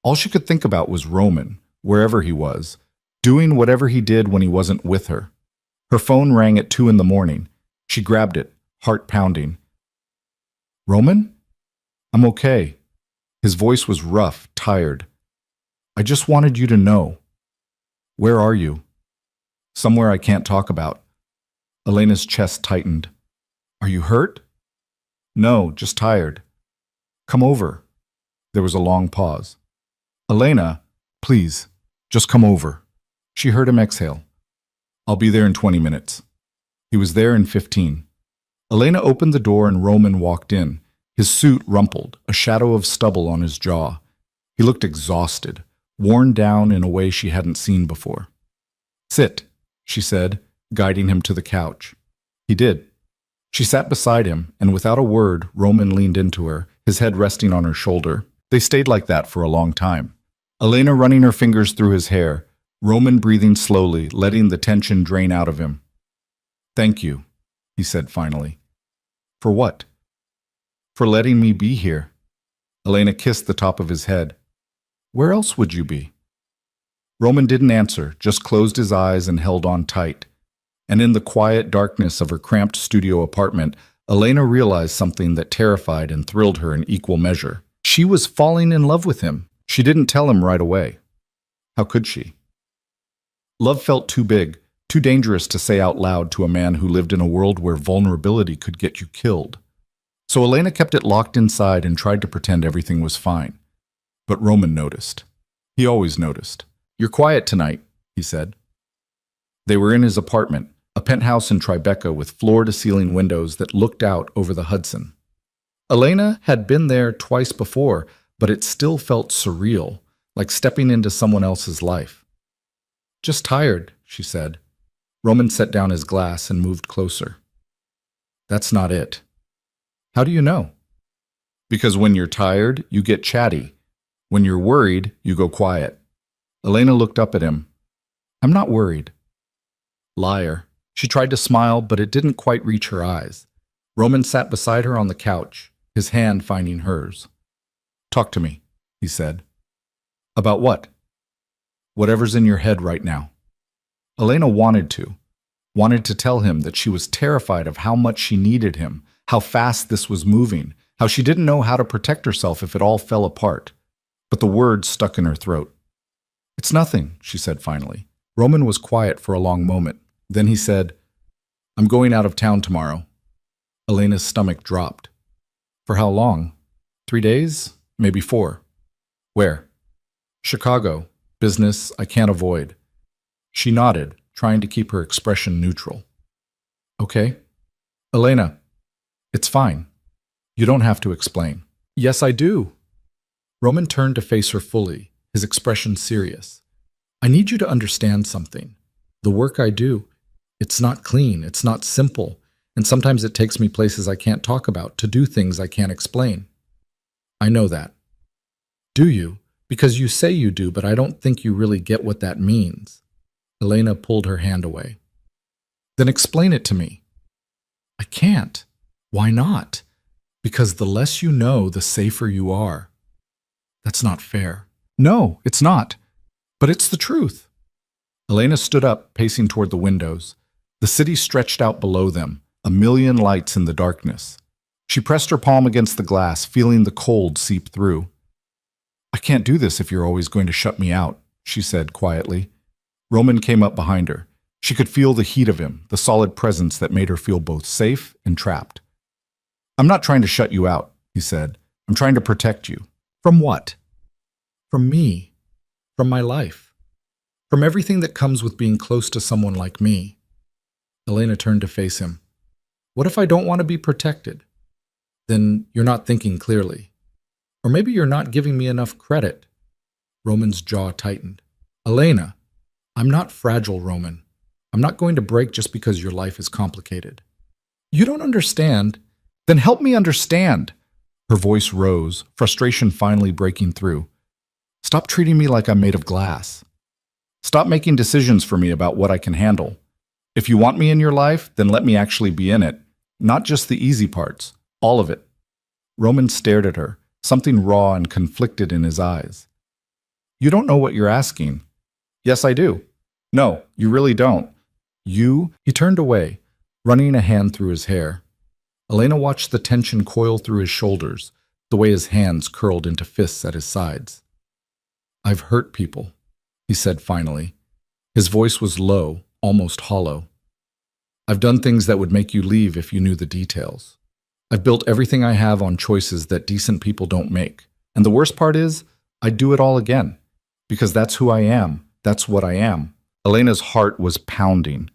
[SPEAKER 1] All she could think about was Roman, wherever he was, doing whatever he did when he wasn't with her. Her phone rang at 2 a.m. She grabbed it, heart pounding. Roman? I'm okay. His voice was rough, tired. I just wanted you to know. Where are you? Somewhere I can't talk about. Elena's chest tightened. Are you hurt? No, just tired. Come over. There was a long pause. Elena, please, just come over. She heard him exhale. I'll be there in 20 minutes. He was there in 15. Elena opened the door and Roman walked in, his suit rumpled, a shadow of stubble on his jaw. He looked exhausted, worn down in a way she hadn't seen before. Sit, she said, guiding him to the couch. He did. She sat beside him, and without a word, Roman leaned into her, his head resting on her shoulder. They stayed like that for a long time. Elena running her fingers through his hair, Roman breathing slowly, letting the tension drain out of him. Thank you, he said finally. For what? For letting me be here. Elena kissed the top of his head. Where else would you be? Roman didn't answer, just closed his eyes and held on tight. And in the quiet darkness of her cramped studio apartment, Elena realized something that terrified and thrilled her in equal measure. She was falling in love with him. She didn't tell him right away. How could she? Love felt too big, too dangerous to say out loud to a man who lived in a world where vulnerability could get you killed. So Elena kept it locked inside and tried to pretend everything was fine. But Roman noticed. He always noticed. You're quiet tonight, he said. They were in his apartment, a penthouse in Tribeca with floor-to-ceiling windows that looked out over the Hudson. Elena had been there twice before, but it still felt surreal, like stepping into someone else's life. "Just tired," she said. Roman set down his glass and moved closer. "That's not it." "How do you know?" "Because when you're tired, you get chatty. When you're worried, you go quiet." Elena looked up at him. "I'm not worried." Liar. She tried to smile, but it didn't quite reach her eyes. Roman sat beside her on the couch, his hand finding hers. "Talk to me," he said. "About what?" "Whatever's in your head right now." Elena wanted to tell him that she was terrified of how much she needed him, how fast this was moving, how she didn't know how to protect herself if it all fell apart. But the words stuck in her throat. "It's nothing," she said finally. Roman was quiet for a long moment. Then he said, "I'm going out of town tomorrow." Elena's stomach dropped. "For how long? 3 days? Maybe 4. "Where?" "Chicago. Business I can't avoid." She nodded, trying to keep her expression neutral. "Okay." "Elena, it's fine. You don't have to explain." "Yes, I do." Roman turned to face her fully, his expression serious. "I need you to understand something. The work I do, it's not clean, it's not simple, and sometimes it takes me places I can't talk about, to do things I can't explain." "I know that." "Do you? Because you say you do, but I don't think you really get what that means." Elena pulled her hand away. "Then explain it to me." "I can't." "Why not?" "Because the less you know, the safer you are." "That's not fair." "No, it's not. But it's the truth." Elena stood up, pacing toward the windows. The city stretched out below them, a million lights in the darkness. She pressed her palm against the glass, feeling the cold seep through. "I can't do this if you're always going to shut me out," she said quietly. Roman came up behind her. She could feel the heat of him, the solid presence that made her feel both safe and trapped. "I'm not trying to shut you out," he said. "I'm trying to protect you." "From what?" "From me. From my life. From everything that comes with being close to someone like me." Elena turned to face him. "What if I don't want to be protected?" "Then you're not thinking clearly. Or maybe you're not giving me enough credit." Roman's jaw tightened. "Elena, I'm not fragile, Roman. I'm not going to break just because your life is complicated." "You don't understand." "Then help me understand." Her voice rose, frustration finally breaking through. "Stop treating me like I'm made of glass. Stop making decisions for me about what I can handle. If you want me in your life, then let me actually be in it. Not just the easy parts, all of it." Roman stared at her, something raw and conflicted in his eyes. "You don't know what you're asking." "Yes, I do." "No, you really don't. He turned away, running a hand through his hair. Elena watched the tension coil through his shoulders, the way his hands curled into fists at his sides. "I've hurt people," he said finally. His voice was low, almost hollow. "I've done things that would make you leave if you knew the details. I've built everything I have on choices that decent people don't make. And the worst part is, I'd do it all again. Because that's who I am. That's what I am." Elena's heart was pounding.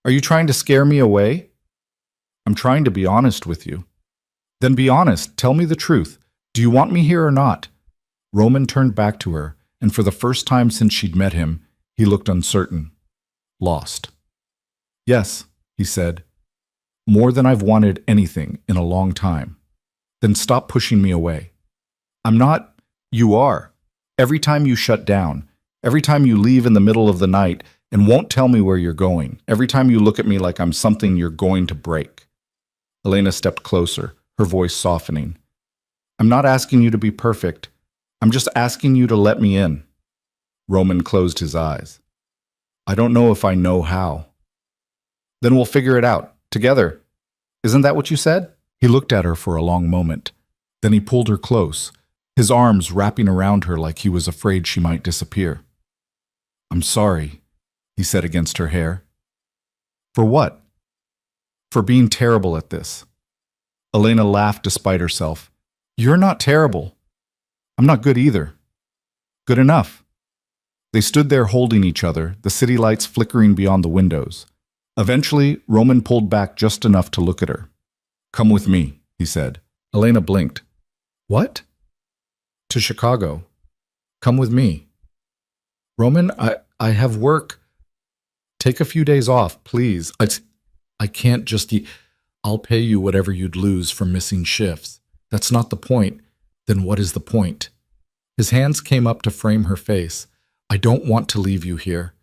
[SPEAKER 1] "Are you trying to scare me away?" "I'm trying to be honest with you." "Then be honest. Tell me the truth. Do you want me here or not?" Roman turned back to her, and for the first time since she'd met him, he looked uncertain. Lost. "Yes," he said. "More than I've wanted anything in a long time." "Then stop pushing me away." "I'm not." "You are. Every time you shut down, every time you leave in the middle of the night and won't tell me where you're going, every time you look at me like I'm something you're going to break." Elena stepped closer, her voice softening. "I'm not asking you to be perfect. I'm just asking you to let me in." Roman closed his eyes. "I don't know if I know how." "Then we'll figure it out, together. Isn't that what you said?" He looked at her for a long moment. Then he pulled her close, his arms wrapping around her like he was afraid she might disappear. "I'm sorry," he said against her hair. "For what?" "For being terrible at this." Elena laughed despite herself. "You're not terrible. I'm not good either. Good enough." They stood there holding each other, the city lights flickering beyond the windows. Eventually, Roman pulled back just enough to look at her. Come with me, he said. Elena blinked. What? To Chicago. Come with me. Roman, I have work. Take a few days off, please. I can't just eat. I'll pay you whatever you'd lose from missing shifts. That's not the point. Then what is the point? His hands came up to frame her face. I don't want to leave you here.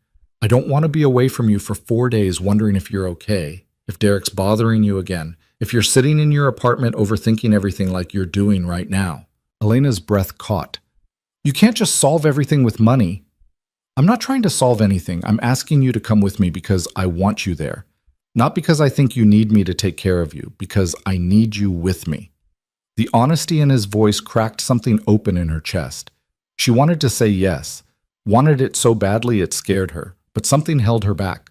[SPEAKER 1] I don't want to be away from you for 4 days wondering if you're okay, if Derek's bothering you again, if you're sitting in your apartment overthinking everything like you're doing right now. Elena's breath caught. You can't just solve everything with money. I'm not trying to solve anything. I'm asking you to come with me because I want you there. Not because I think you need me to take care of you, because I need you with me. The honesty in his voice cracked something open in her chest. She wanted to say yes, wanted it so badly it scared her, but something held her back.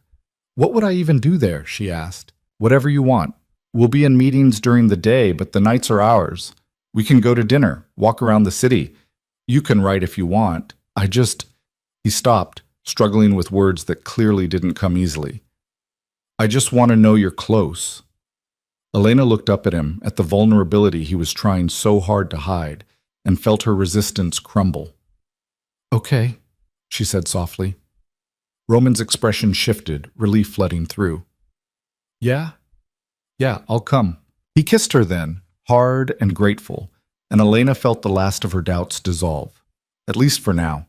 [SPEAKER 1] What would I even do there? She asked. Whatever you want. We'll be in meetings during the day, but the nights are ours. We can go to dinner, walk around the city. You can write if you want. He stopped, struggling with words that clearly didn't come easily. I just want to know you're close. Elena looked up at him, at the vulnerability he was trying so hard to hide, and felt her resistance crumble. Okay, she said softly. Roman's expression shifted, relief flooding through. Yeah, I'll come. He kissed her then, hard and grateful, and Elena felt the last of her doubts dissolve, at least for now.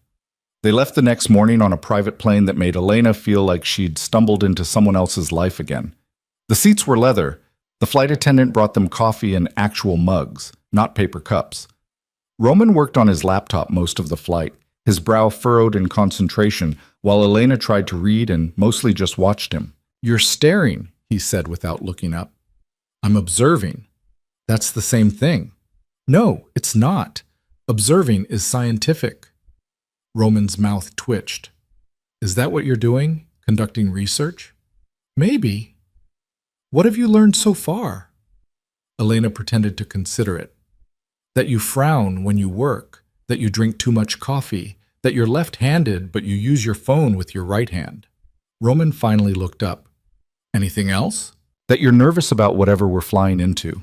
[SPEAKER 1] They left the next morning on a private plane that made Elena feel like she'd stumbled into someone else's life again. The seats were leather. The flight attendant brought them coffee in actual mugs, not paper cups. Roman worked on his laptop most of the flight, his brow furrowed in concentration, while Elena tried to read and mostly just watched him. You're staring, he said without looking up. I'm observing. That's the same thing. No, it's not. Observing is scientific. Roman's mouth twitched. Is that what you're doing? Conducting research? Maybe. What have you learned so far? Elena pretended to consider it. That you frown when you work, that you drink too much coffee, that you're left-handed but you use your phone with your right hand. Roman finally looked up. Anything else? That you're nervous about whatever we're flying into.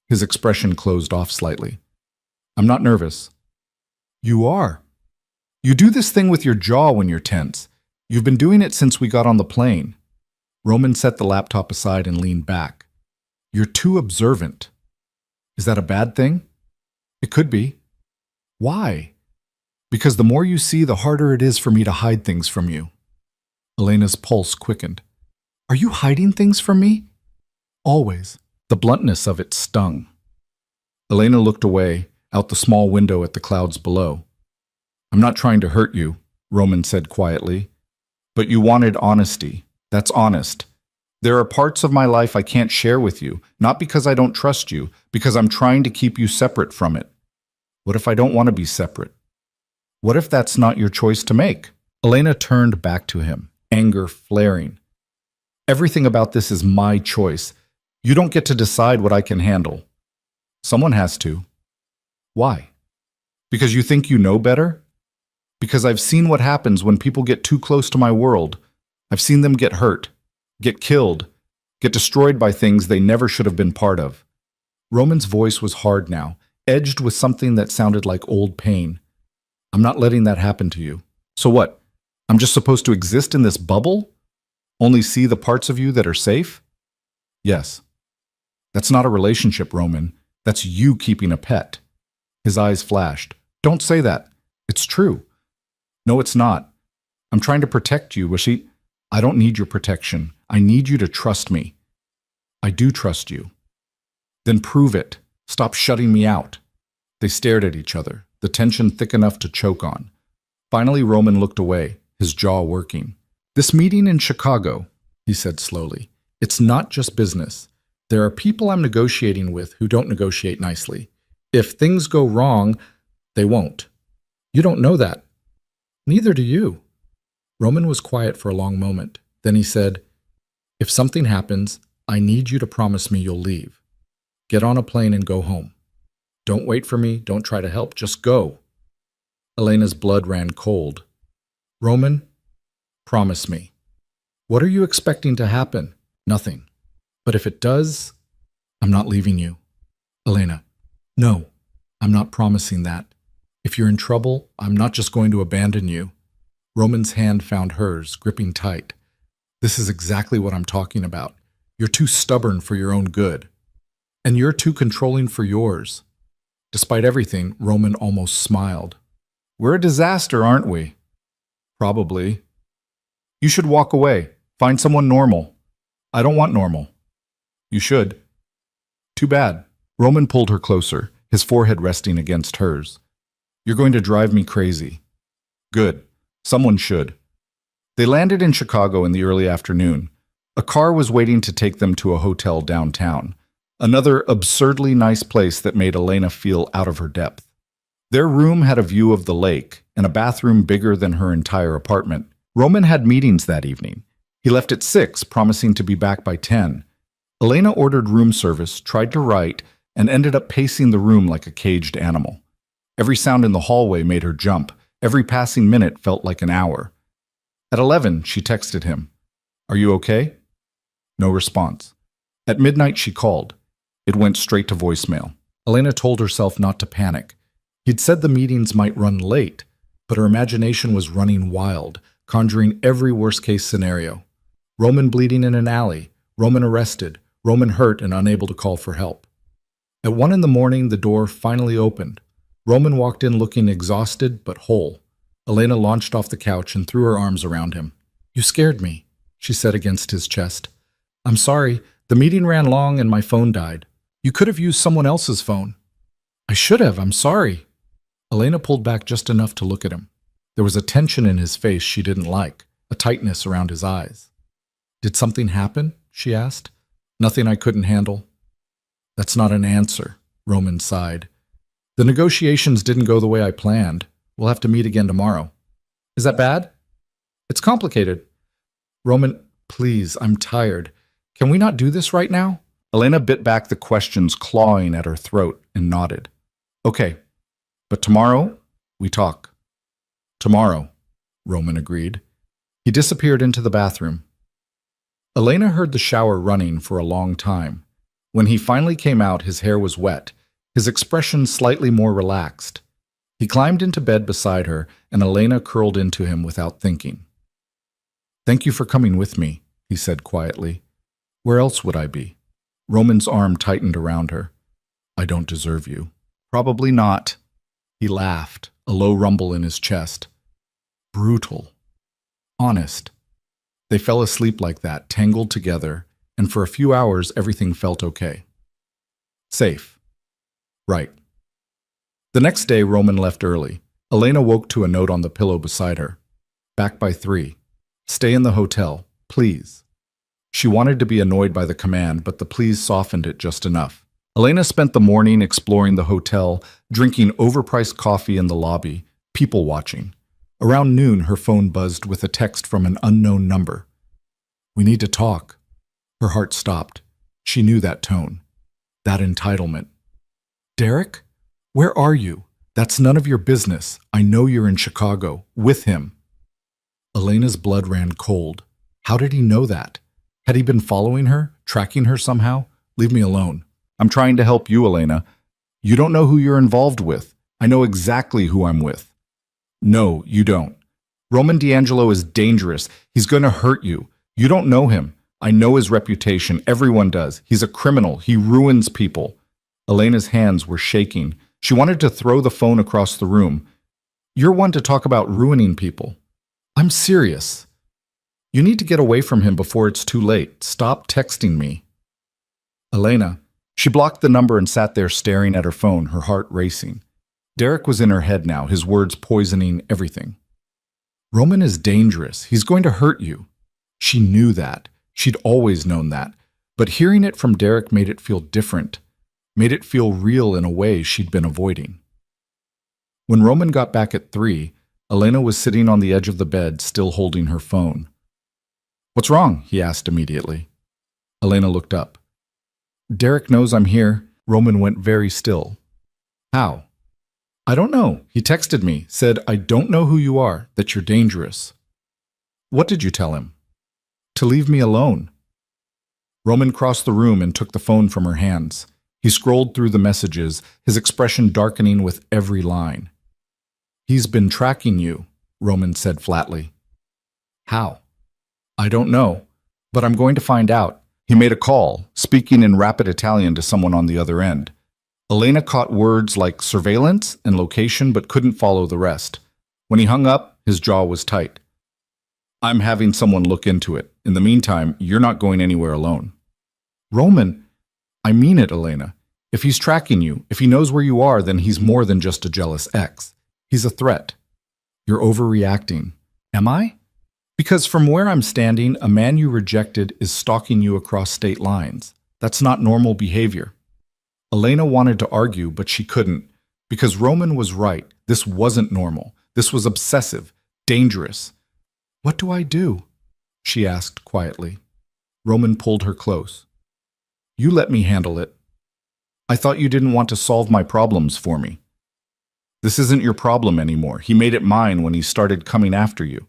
[SPEAKER 1] His expression closed off slightly. I'm not nervous. You are. You do this thing with your jaw when you're tense. You've been doing it since we got on the plane. Roman set the laptop aside and leaned back. You're too observant. Is that a bad thing? It could be. Why? Because the more you see, the harder it is for me to hide things from you. Elena's pulse quickened. Are you hiding things from me? Always. The bluntness of it stung. Elena looked away, out the small window at the clouds below. I'm not trying to hurt you, Roman said quietly. But you wanted honesty. That's honest. There are parts of my life I can't share with you, not because I don't trust you, because I'm trying to keep you separate from it. What if I don't want to be separate? What if that's not your choice to make? Elena turned back to him, anger flaring. Everything about this is my choice. You don't get to decide what I can handle. Someone has to. Why? Because you think you know better? Because I've seen what happens when people get too close to my world. I've seen them get hurt, get killed, get destroyed by things they never should have been part of. Roman's voice was hard now, edged with something that sounded like old pain. I'm not letting that happen to you. So what? I'm just supposed to exist in this bubble? Only see the parts of you that are safe? Yes. That's not a relationship, Roman. That's you keeping a pet. His eyes flashed. Don't say that. It's true. No, it's not. I'm trying to protect you, Washi. I don't need your protection. I need you to trust me. I do trust you. Then prove it. Stop shutting me out. They stared at each other, the tension thick enough to choke on. Finally, Roman looked away, his jaw working. This meeting in Chicago, he said slowly, it's not just business. There are people I'm negotiating with who don't negotiate nicely. If things go wrong, they won't. You don't know that. Neither do you. Roman was quiet for a long moment. Then he said, if something happens, I need you to promise me you'll leave. Get on a plane and go home. Don't wait for me. Don't try to help. Just go. Elena's blood ran cold. Roman, promise me. What are you expecting to happen? Nothing. But if it does, I'm not leaving you. Elena, no, I'm not promising that. If you're in trouble, I'm not just going to abandon you. Roman's hand found hers, gripping tight. This is exactly what I'm talking about. You're too stubborn for your own good. And you're too controlling for yours. Despite everything, Roman almost smiled. We're a disaster, aren't we? Probably. You should walk away. Find someone normal. I don't want normal. You should. Too bad. Roman pulled her closer, his forehead resting against hers. You're going to drive me crazy. Good. Someone should. They landed in Chicago in the early afternoon. A car was waiting to take them to a hotel downtown. Another absurdly nice place that made Elena feel out of her depth. Their room had a view of the lake and a bathroom bigger than her entire apartment. Roman had meetings that evening. He left at 6, promising to be back by 10. Elena ordered room service, tried to write, and ended up pacing the room like a caged animal. Every sound in the hallway made her jump. Every passing minute felt like an hour. At 11, she texted him. Are you okay? No response. At midnight, she called. It went straight to voicemail. Elena told herself not to panic. He'd said the meetings might run late, but her imagination was running wild, conjuring every worst-case scenario. Roman bleeding in an alley, Roman arrested, Roman hurt and unable to call for help. At 1 in the morning, the door finally opened. Roman walked in looking exhausted but whole. Elena launched off the couch and threw her arms around him. You scared me, she said against his chest. I'm sorry, the meeting ran long and my phone died. You could have used someone else's phone. I should have, I'm sorry. Elena pulled back just enough to look at him. There was a tension in his face she didn't like, a tightness around his eyes. Did something happen? She asked. Nothing I couldn't handle. That's not an answer, Roman sighed. The negotiations didn't go the way I planned. We'll have to meet again tomorrow. Is that bad? It's complicated. Roman, please, I'm tired. Can we not do this right now? Elena bit back the questions clawing at her throat and nodded. Okay, but tomorrow, we talk. Tomorrow, Roman agreed. He disappeared into the bathroom. Elena heard the shower running for a long time. When he finally came out, his hair was wet, his expression slightly more relaxed. He climbed into bed beside her, and Elena curled into him without thinking. Thank you for coming with me, he said quietly. Where else would I be? Roman's arm tightened around her. I don't deserve you. Probably not. He laughed, a low rumble in his chest. Brutal. Honest. They fell asleep like that, tangled together, and for a few hours everything felt okay. Safe. Right. The next day, Roman left early. Elena woke to a note on the pillow beside her. Back by 3. Stay in the hotel, please. She wanted to be annoyed by the command, but the please softened it just enough. Elena spent the morning exploring the hotel, drinking overpriced coffee in the lobby, people watching. Around noon, her phone buzzed with a text from an unknown number. We need to talk. Her heart stopped. She knew that tone. That entitlement. Derek? Where are you? That's none of your business. I know you're in Chicago, with him. Elena's blood ran cold. How did he know that? Had he been following her, tracking her somehow? Leave me alone. I'm trying to help you, Elena. You don't know who you're involved with. I know exactly who I'm with. No, you don't. Roman D'Angelo is dangerous. He's going to hurt you. You don't know him. I know his reputation. Everyone does. He's a criminal. He ruins people. Elena's hands were shaking. She wanted to throw the phone across the room. You're one to talk about ruining people. I'm serious. You need to get away from him before it's too late. Stop texting me. Elena. She blocked the number and sat there staring at her phone, her heart racing. Derek was in her head now, his words poisoning everything. Roman is dangerous. He's going to hurt you. She knew that. She'd always known that. But hearing it from Derek made it feel different, made it feel real in a way she'd been avoiding. When Roman got back at 3, Elena was sitting on the edge of the bed, still holding her phone. What's wrong? He asked immediately. Elena looked up. Derek knows I'm here. Roman went very still. How? I don't know. He texted me, said, I don't know who you are, that you're dangerous. What did you tell him? To leave me alone. Roman crossed the room and took the phone from her hands. He scrolled through the messages, his expression darkening with every line. He's been tracking you, Roman said flatly. How? I don't know, but I'm going to find out. He made a call, speaking in rapid Italian to someone on the other end. Elena caught words like surveillance and location but couldn't follow the rest. When he hung up, his jaw was tight. I'm having someone look into it. In the meantime, you're not going anywhere alone. Roman, I mean it, Elena. If he's tracking you, if he knows where you are, then he's more than just a jealous ex. He's a threat. You're overreacting. Am I? Because from where I'm standing, a man you rejected is stalking you across state lines. That's not normal behavior. Elena wanted to argue, but she couldn't, because Roman was right. This wasn't normal. This was obsessive, dangerous. What do I do? She asked quietly. Roman pulled her close. You let me handle it. I thought you didn't want to solve my problems for me. This isn't your problem anymore. He made it mine when he started coming after you.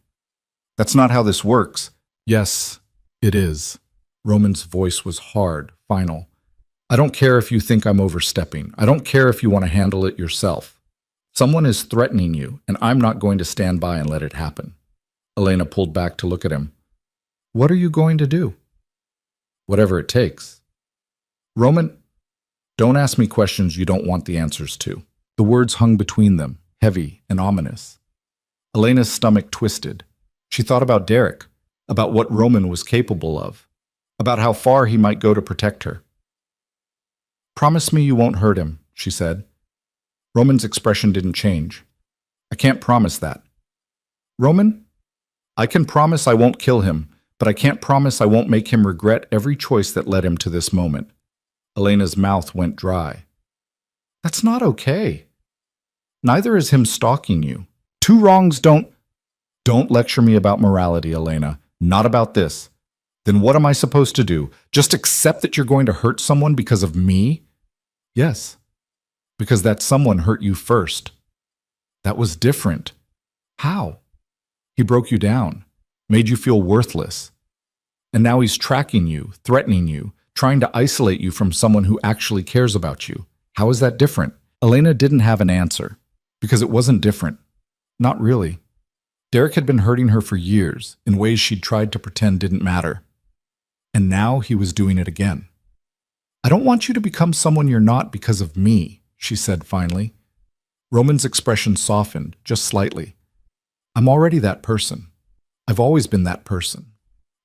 [SPEAKER 1] That's not how this works. Yes, it is. Roman's voice was hard, final. I don't care if you think I'm overstepping. I don't care if you want to handle it yourself. Someone is threatening you, and I'm not going to stand by and let it happen. Elena pulled back to look at him. What are you going to do? Whatever it takes. Roman, don't ask me questions you don't want the answers to. The words hung between them, heavy and ominous. Elena's stomach twisted. She thought about Derek, about what Roman was capable of, about how far he might go to protect her. Promise me you won't hurt him, she said. Roman's expression didn't change. I can't promise that. Roman, I can promise I won't kill him, but I can't promise I won't make him regret every choice that led him to this moment. Elena's mouth went dry. That's not okay. Neither is him stalking you. Two wrongs don't lecture me about morality, Elena. Not about this. Then what am I supposed to do? Just accept that you're going to hurt someone because of me? Yes. Because that someone hurt you first. That was different. How? He broke you down, made you feel worthless. And now he's tracking you, threatening you, trying to isolate you from someone who actually cares about you. How is that different? Elena didn't have an answer, because it wasn't different. Not really. Derek had been hurting her for years, in ways she'd tried to pretend didn't matter. And now he was doing it again. I don't want you to become someone you're not because of me, she said finally. Roman's expression softened, just slightly. I'm already that person. I've always been that person.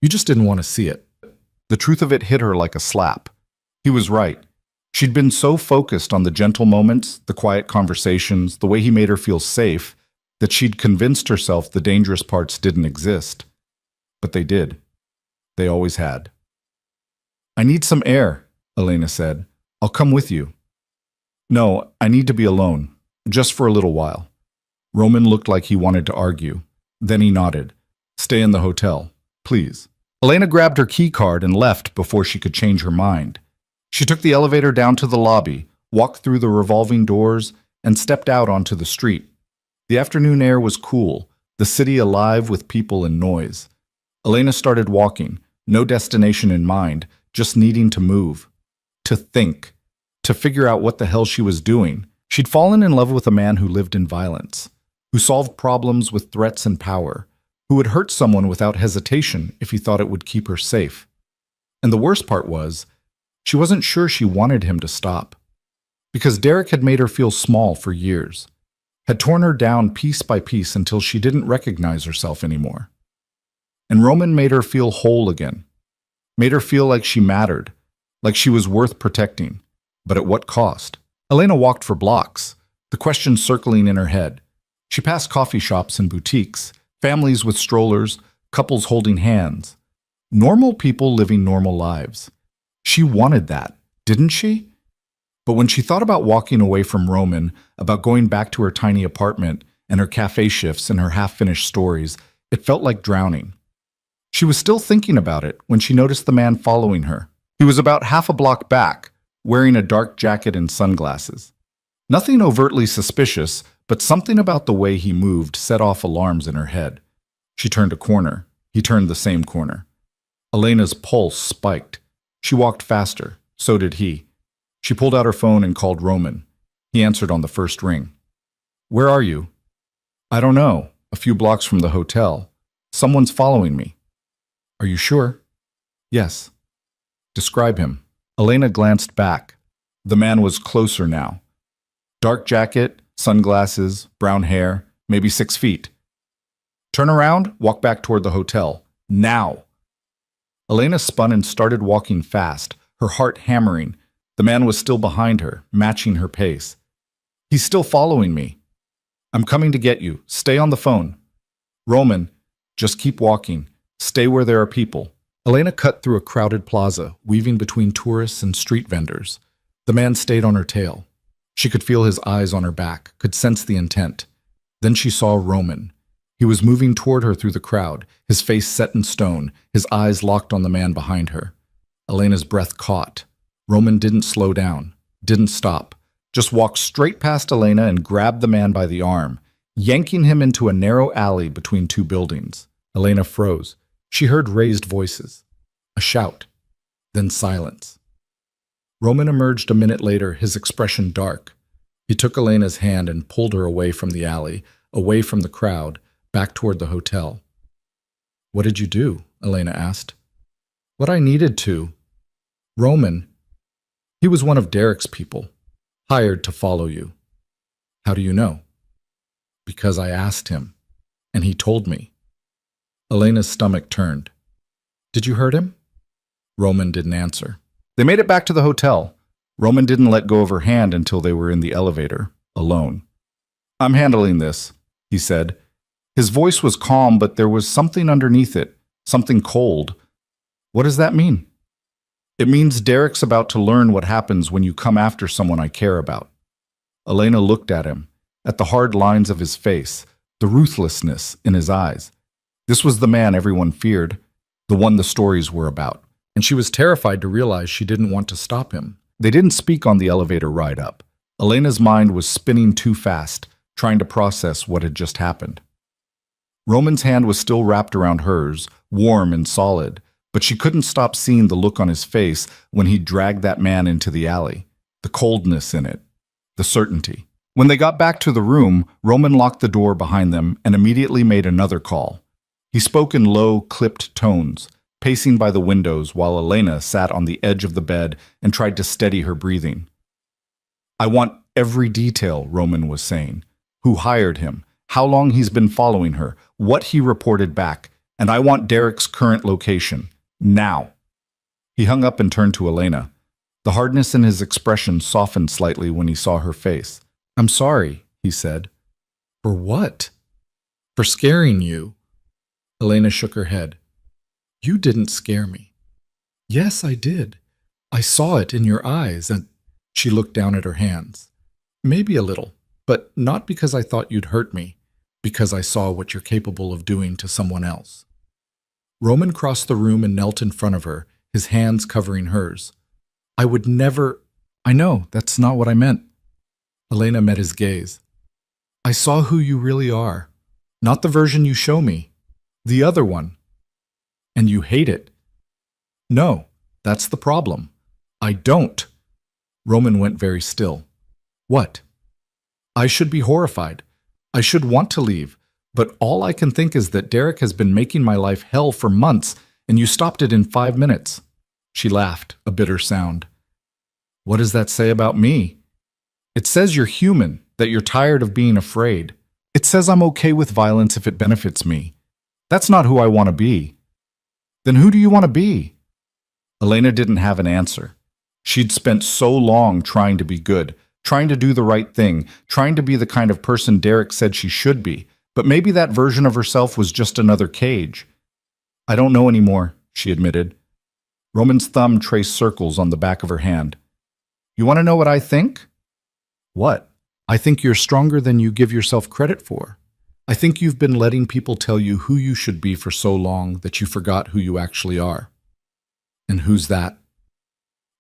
[SPEAKER 1] You just didn't want to see it. The truth of it hit her like a slap. He was right. She'd been so focused on the gentle moments, the quiet conversations, the way he made her feel safe, that she'd convinced herself the dangerous parts didn't exist. But they did. They always had. I need some air, Elena said. I'll come with you. No, I need to be alone, just for a little while. Roman looked like he wanted to argue. Then he nodded. Stay in the hotel, please. Elena grabbed her key card and left before she could change her mind. She took the elevator down to the lobby, walked through the revolving doors, and stepped out onto the street. The afternoon air was cool, the city alive with people and noise. Elena started walking, no destination in mind, just needing to move, to think, to figure out what the hell she was doing. She'd fallen in love with a man who lived in violence, who solved problems with threats and power, who would hurt someone without hesitation if he thought it would keep her safe. And the worst part was, she wasn't sure she wanted him to stop. Because Derek had made her feel small for years, had torn her down piece by piece until she didn't recognize herself anymore. And Roman made her feel whole again, made her feel like she mattered, like she was worth protecting. But at what cost? Elena walked for blocks, the question circling in her head. She passed coffee shops and boutiques, families with strollers, couples holding hands. Normal people living normal lives. She wanted that, didn't she? But when she thought about walking away from Roman, about going back to her tiny apartment and her cafe shifts and her half-finished stories, it felt like drowning. She was still thinking about it when she noticed the man following her. He was about half a block back, wearing a dark jacket and sunglasses. Nothing overtly suspicious, but something about the way he moved set off alarms in her head. She turned a corner. He turned the same corner. Elena's pulse spiked. She walked faster. So did he. She pulled out her phone and called Roman. He answered on the first ring. "Where are you?" "I don't know. A few blocks from the hotel. Someone's following me." "Are you sure?" "Yes." "Describe him." Elena glanced back. The man was closer now. Dark jacket, sunglasses, brown hair, maybe 6 feet. "Turn around, walk back toward the hotel. Now!" Elena spun and started walking fast, her heart hammering. The man was still behind her, matching her pace. "He's still following me." "I'm coming to get you. Stay on the phone." "Roman, just keep walking. Stay where there are people." Elena cut through a crowded plaza, weaving between tourists and street vendors. The man stayed on her tail. She could feel his eyes on her back, could sense the intent. Then she saw Roman. He was moving toward her through the crowd, his face set in stone, his eyes locked on the man behind her. Elena's breath caught. Roman didn't slow down, didn't stop, just walked straight past Elena and grabbed the man by the arm, yanking him into a narrow alley between two buildings. Elena froze. She heard raised voices, a shout, then silence. Roman emerged a minute later, his expression dark. He took Elena's hand and pulled her away from the alley, away from the crowd, back toward the hotel. "What did you do?" Elena asked. "What I needed to. Roman, he was one of Derek's people, hired to follow you." "How do you know?" "Because I asked him, and he told me." Elena's stomach turned. "Did you hurt him?" Roman didn't answer. They made it back to the hotel. Roman didn't let go of her hand until they were in the elevator, alone. "I'm handling this," he said. His voice was calm, but there was something underneath it, something cold. "What does that mean?" "It means Derek's about to learn what happens when you come after someone I care about." Elena looked at him, at the hard lines of his face, the ruthlessness in his eyes. This was the man everyone feared, the one the stories were about, and she was terrified to realize she didn't want to stop him. They didn't speak on the elevator ride up. Elena's mind was spinning too fast, trying to process what had just happened. Roman's hand was still wrapped around hers, warm and solid, but she couldn't stop seeing the look on his face when he dragged that man into the alley, the coldness in it, the certainty. When they got back to the room, Roman locked the door behind them and immediately made another call. He spoke in low, clipped tones, pacing by the windows while Elena sat on the edge of the bed and tried to steady her breathing. "I want every detail," Roman was saying. "Who hired him, how long he's been following her, what he reported back, and I want Derek's current location. Now." He hung up and turned to Elena. The hardness in his expression softened slightly when he saw her face. "I'm sorry," he said. "For what?" "For scaring you." Elena shook her head. "You didn't scare me." "Yes, I did. I saw it in your eyes," and she looked down at her hands. "Maybe a little, but not because I thought you'd hurt me, because I saw what you're capable of doing to someone else." Roman crossed the room and knelt in front of her, his hands covering hers. "I would never—" "I know, that's not what I meant." Elena met his gaze. "I saw who you really are. Not the version you show me. The other one. And you hate it." "No, that's the problem. I don't." Roman went very still. "What?" "I should be horrified. I should want to leave. But all I can think is that Derek has been making my life hell for months, and you stopped it in 5 minutes." She laughed, a bitter sound. "What does that say about me?" "It says you're human, that you're tired of being afraid. It says I'm okay with violence if it benefits me. That's not who I want to be." "Then who do you want to be?" Elena didn't have an answer. She'd spent so long trying to be good, trying to do the right thing, trying to be the kind of person Derek said she should be, but maybe that version of herself was just another cage. "I don't know anymore," she admitted. Roman's thumb traced circles on the back of her hand. "You want to know what I think?" "What?" "I think you're stronger than you give yourself credit for. I think you've been letting people tell you who you should be for so long that you forgot who you actually are." "And who's that?"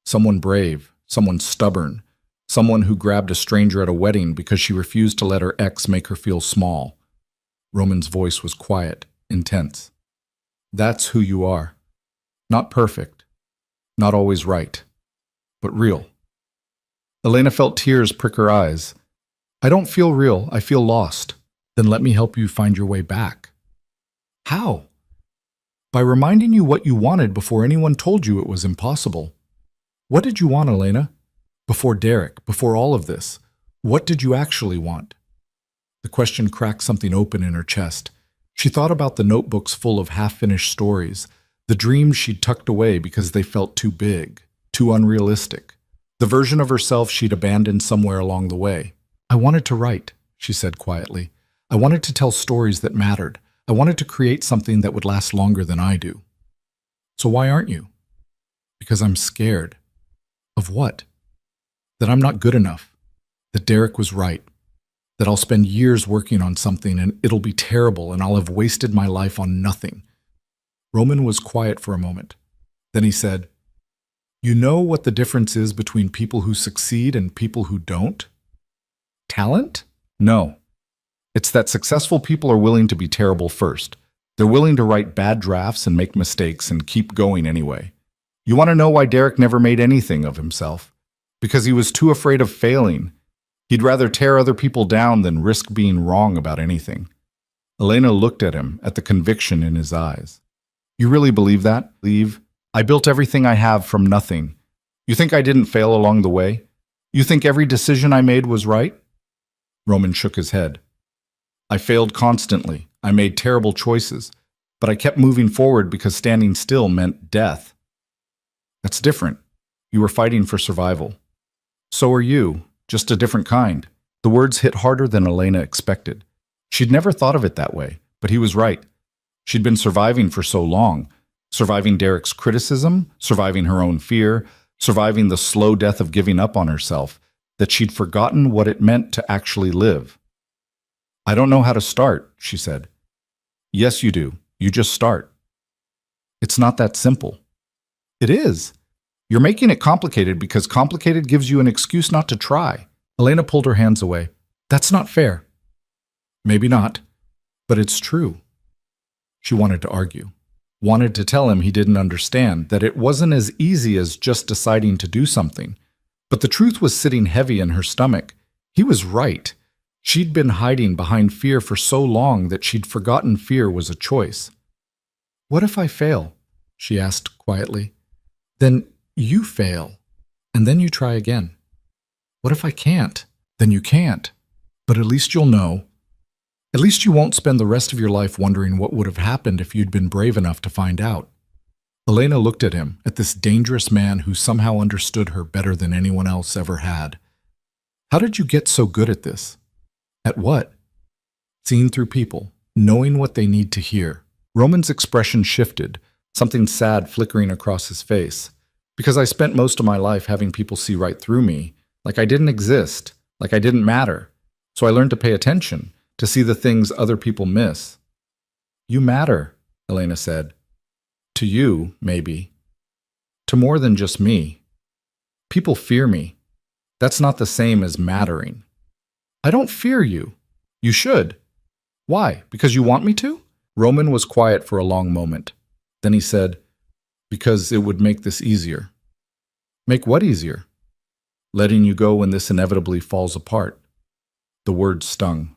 [SPEAKER 1] "Someone brave, someone stubborn, someone who grabbed a stranger at a wedding because she refused to let her ex make her feel small." Roman's voice was quiet, intense. "That's who you are." Not perfect, not always right, but real. Elena felt tears prick her eyes. I don't feel real, I feel lost. Then let me help you find your way back. How? By reminding you what you wanted before anyone told you it was impossible. What did you want, Elena? Before Derek, before all of this, what did you actually want? The question cracked something open in her chest. She thought about the notebooks full of half-finished stories, the dreams she'd tucked away because they felt too big, too unrealistic, the version of herself she'd abandoned somewhere along the way. I wanted to write, she said quietly. I wanted to tell stories that mattered. I wanted to create something that would last longer than I do. So why aren't you? Because I'm scared. Of what? That I'm not good enough. That Derek was right. That I'll spend years working on something and it'll be terrible and I'll have wasted my life on nothing. Roman was quiet for a moment. Then he said, You know what the difference is between people who succeed and people who don't? Talent? No. It's that successful people are willing to be terrible first. They're willing to write bad drafts and make mistakes and keep going anyway. You want to know why Derek never made anything of himself? Because he was too afraid of failing. He'd rather tear other people down than risk being wrong about anything. Elena looked at him, at the conviction in his eyes. You really believe that? I built everything I have from nothing. You think I didn't fail along the way? You think every decision I made was right? Roman shook his head. I failed constantly. I made terrible choices. But I kept moving forward because standing still meant death. That's different. You were fighting for survival. So are you, just a different kind. The words hit harder than Elena expected. She'd never thought of it that way, but he was right. She'd been surviving for so long, surviving Derek's criticism, surviving her own fear, surviving the slow death of giving up on herself, that she'd forgotten what it meant to actually live. I don't know how to start, she said. Yes, you do. You just start. It's not that simple. It is. You're making it complicated because complicated gives you an excuse not to try. Elena pulled her hands away. That's not fair. Maybe not, but it's true. She wanted to argue, wanted to tell him he didn't understand, that it wasn't as easy as just deciding to do something. But the truth was sitting heavy in her stomach. He was right. She'd been hiding behind fear for so long that she'd forgotten fear was a choice. What if I fail? She asked quietly. Then you fail, and then you try again. What if I can't? Then you can't. But at least you'll know. At least you won't spend the rest of your life wondering what would have happened if you'd been brave enough to find out. Elena looked at him, at this dangerous man who somehow understood her better than anyone else ever had. How did you get so good at this? At what? Seeing through people, knowing what they need to hear. Roman's expression shifted, something sad flickering across his face. Because I spent most of my life having people see right through me, like I didn't exist, like I didn't matter. So I learned to pay attention, to see the things other people miss. You matter, Elena said. To you, maybe. To more than just me. People fear me. That's not the same as mattering. I don't fear you. You should. Why? Because you want me to? Roman was quiet for a long moment. Then he said, Because it would make this easier. Make what easier? Letting you go when this inevitably falls apart. The word stung.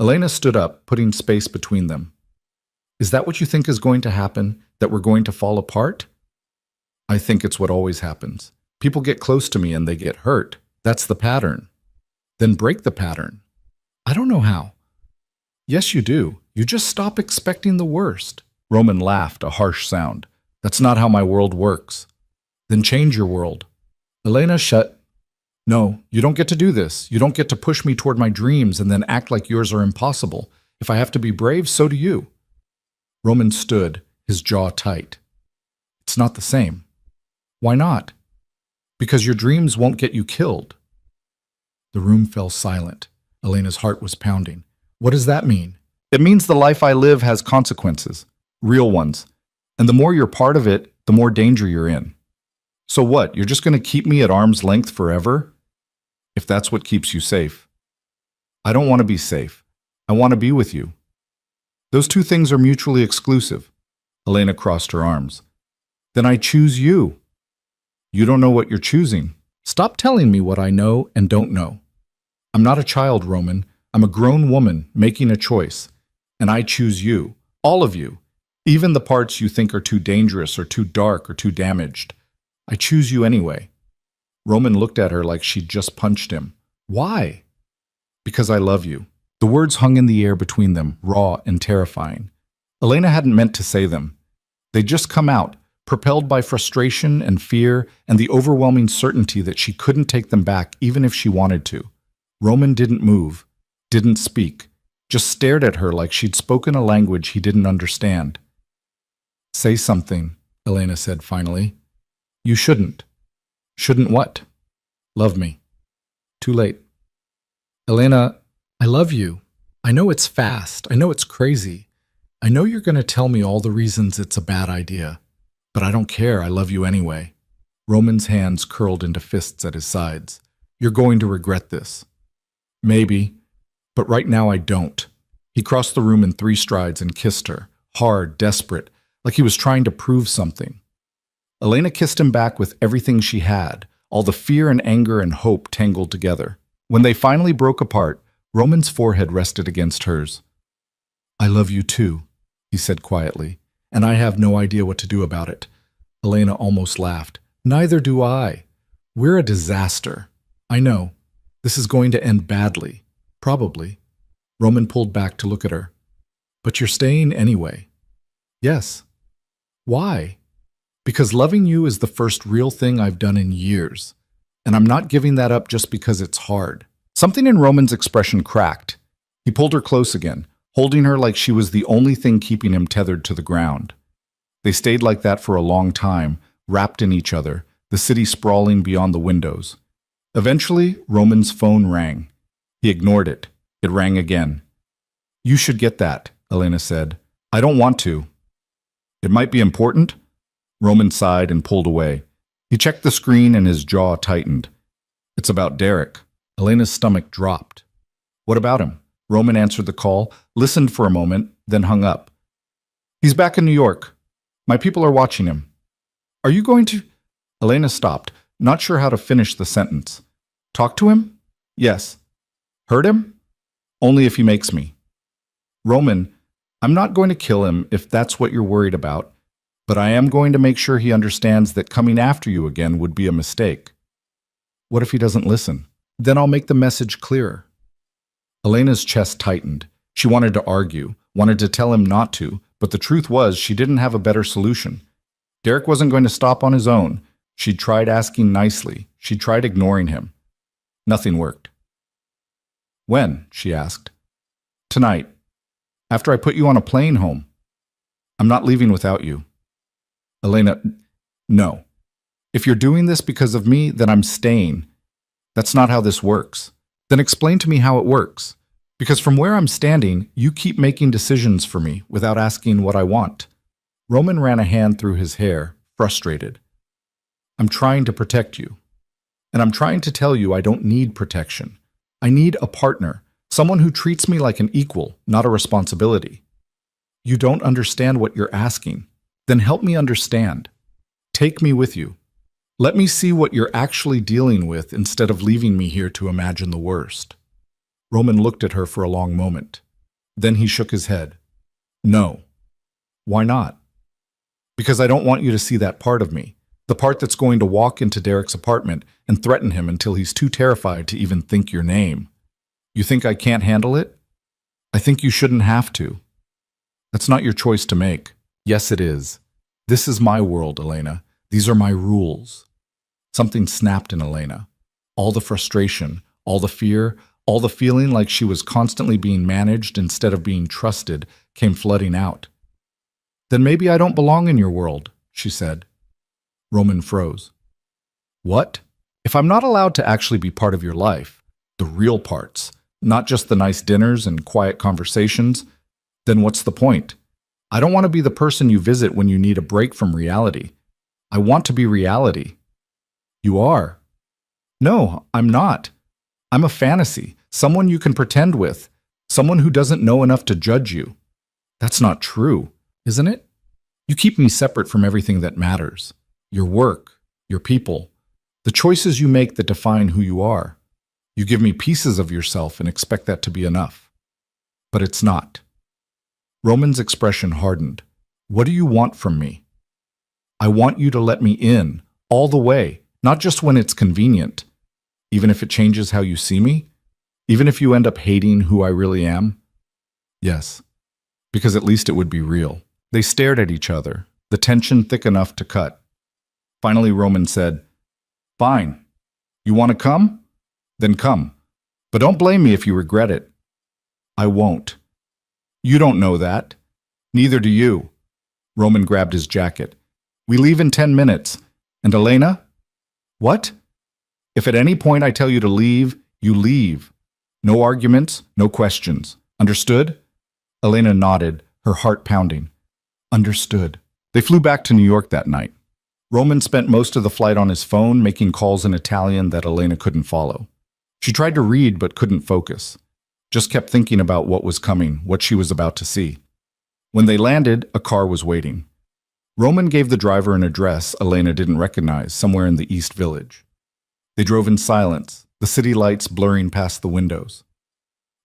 [SPEAKER 1] Elena stood up, putting space between them. Is that what you think is going to happen? That we're going to fall apart? I think it's what always happens. People get close to me and they get hurt. That's the pattern. Then break the pattern. I don't know how. Yes, you do. You just stop expecting the worst. Roman laughed, a harsh sound. That's not how my world works. Then change your world. Elena shut. No, you don't get to do this. You don't get to push me toward my dreams and then act like yours are impossible. If I have to be brave, so do you. Roman stood, his jaw tight. It's not the same. Why not? Because your dreams won't get you killed. The room fell silent. Elena's heart was pounding. What does that mean? It means the life I live has consequences. Real ones. And the more you're part of it, the more danger you're in. So what, you're just going to keep me at arm's length forever? If that's what keeps you safe. I don't want to be safe. I want to be with you. Those two things are mutually exclusive. Elena crossed her arms. Then I choose you. You don't know what you're choosing. Stop telling me what I know and don't know. I'm not a child, Roman. I'm a grown woman making a choice. And I choose you. All of you. Even the parts you think are too dangerous or too dark or too damaged. I choose you anyway. Roman looked at her like she'd just punched him. Why? Because I love you. The words hung in the air between them, raw and terrifying. Elena hadn't meant to say them. They'd just come out, propelled by frustration and fear and the overwhelming certainty that she couldn't take them back even if she wanted to. Roman didn't move, didn't speak, just stared at her like she'd spoken a language he didn't understand. Say something, Elena said finally. You shouldn't. Shouldn't what? Love me. Too late. Elena, I love you. I know it's fast. I know it's crazy. I know you're going to tell me all the reasons it's a bad idea. But I don't care. I love you anyway. Roman's hands curled into fists at his sides. You're going to regret this. Maybe. But right now I don't. He crossed the room in 3 strides and kissed her, hard, desperate, like he was trying to prove something. Elena kissed him back with everything she had, all the fear and anger and hope tangled together. When they finally broke apart, Roman's forehead rested against hers. I love you too, he said quietly, and I have no idea what to do about it. Elena almost laughed. Neither do I. We're a disaster. I know. This is going to end badly. Probably. Roman pulled back to look at her. But you're staying anyway. Yes. Why? Because loving you is the first real thing I've done in years. And I'm not giving that up just because it's hard. Something in Roman's expression cracked. He pulled her close again, holding her like she was the only thing keeping him tethered to the ground. They stayed like that for a long time, wrapped in each other, the city sprawling beyond the windows. Eventually, Roman's phone rang. He ignored it. It rang again. You should get that, Elena said. I don't want to. It might be important. Roman sighed and pulled away. He checked the screen and his jaw tightened. It's about Derek. Elena's stomach dropped. What about him? Roman answered the call, listened for a moment, then hung up. He's back in New York. My people are watching him. Are you going to... Elena stopped, not sure how to finish the sentence. Talk to him? Yes. Hurt him? Only if he makes me. Roman, I'm not going to kill him if that's what you're worried about, but I am going to make sure he understands that coming after you again would be a mistake. What if he doesn't listen? Then I'll make the message clearer. Elena's chest tightened. She wanted to argue, wanted to tell him not to, but the truth was she didn't have a better solution. Derek wasn't going to stop on his own. She'd tried asking nicely. She'd tried ignoring him. Nothing worked. When? She asked. Tonight. After I put you on a plane home. I'm not leaving without you. Elena, no. If you're doing this because of me, then I'm staying. That's not how this works. Then explain to me how it works. Because from where I'm standing, you keep making decisions for me without asking what I want. Roman ran a hand through his hair, frustrated. I'm trying to protect you. And I'm trying to tell you I don't need protection. I need a partner, someone who treats me like an equal, not a responsibility. You don't understand what you're asking. Then help me understand. Take me with you. Let me see what you're actually dealing with instead of leaving me here to imagine the worst. Roman looked at her for a long moment. Then he shook his head. No. Why not? Because I don't want you to see that part of me, the part that's going to walk into Derek's apartment and threaten him until he's too terrified to even think your name. You think I can't handle it? I think you shouldn't have to. That's not your choice to make. Yes, it is. This is my world, Elena. These are my rules. Something snapped in Elena. All the frustration, all the fear, all the feeling like she was constantly being managed instead of being trusted came flooding out. Then maybe I don't belong in your world, she said. Roman froze. What? If I'm not allowed to actually be part of your life, the real parts, not just the nice dinners and quiet conversations, then what's the point? I don't want to be the person you visit when you need a break from reality. I want to be reality. You are. No, I'm not. I'm a fantasy, someone you can pretend with, someone who doesn't know enough to judge you. That's not true, isn't it? You keep me separate from everything that matters. Your work, your people, the choices you make that define who you are. You give me pieces of yourself and expect that to be enough. But it's not. Roman's expression hardened. What do you want from me? I want you to let me in, all the way, not just when it's convenient. Even if it changes how you see me? Even if you end up hating who I really am? Yes, because at least it would be real. They stared at each other, the tension thick enough to cut. Finally, Roman said, "Fine. You want to come? Then come. But don't blame me if you regret it." "I won't." "You don't know that. Neither do you." Roman grabbed his jacket. "We leave in 10 minutes. And Elena?" "What?" "If at any point I tell you to leave, you leave. No arguments, no questions. Understood?" Elena nodded, her heart pounding. Understood. They flew back to New York that night. Roman spent most of the flight on his phone, making calls in Italian that Elena couldn't follow. She tried to read but couldn't focus. Just kept thinking about what was coming, what she was about to see. When they landed, a car was waiting. Roman gave the driver an address Elena didn't recognize, somewhere in the East Village. They drove in silence, the city lights blurring past the windows.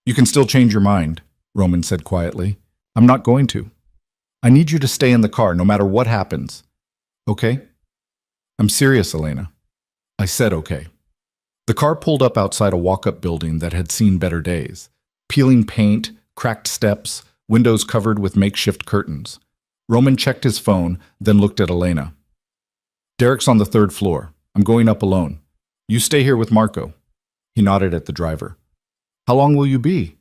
[SPEAKER 1] "You can still change your mind," Roman said quietly. "I'm not going to. I need you to stay in the car no matter what happens. Okay?" "I'm serious, Elena." I said okay. The car pulled up outside a walk-up building that had seen better days. Peeling paint, cracked steps, windows covered with makeshift curtains. Roman checked his phone, then looked at Elena. "Derek's on the 3rd floor. I'm going up alone. You stay here with Marco." He nodded at the driver. "How long will you be?"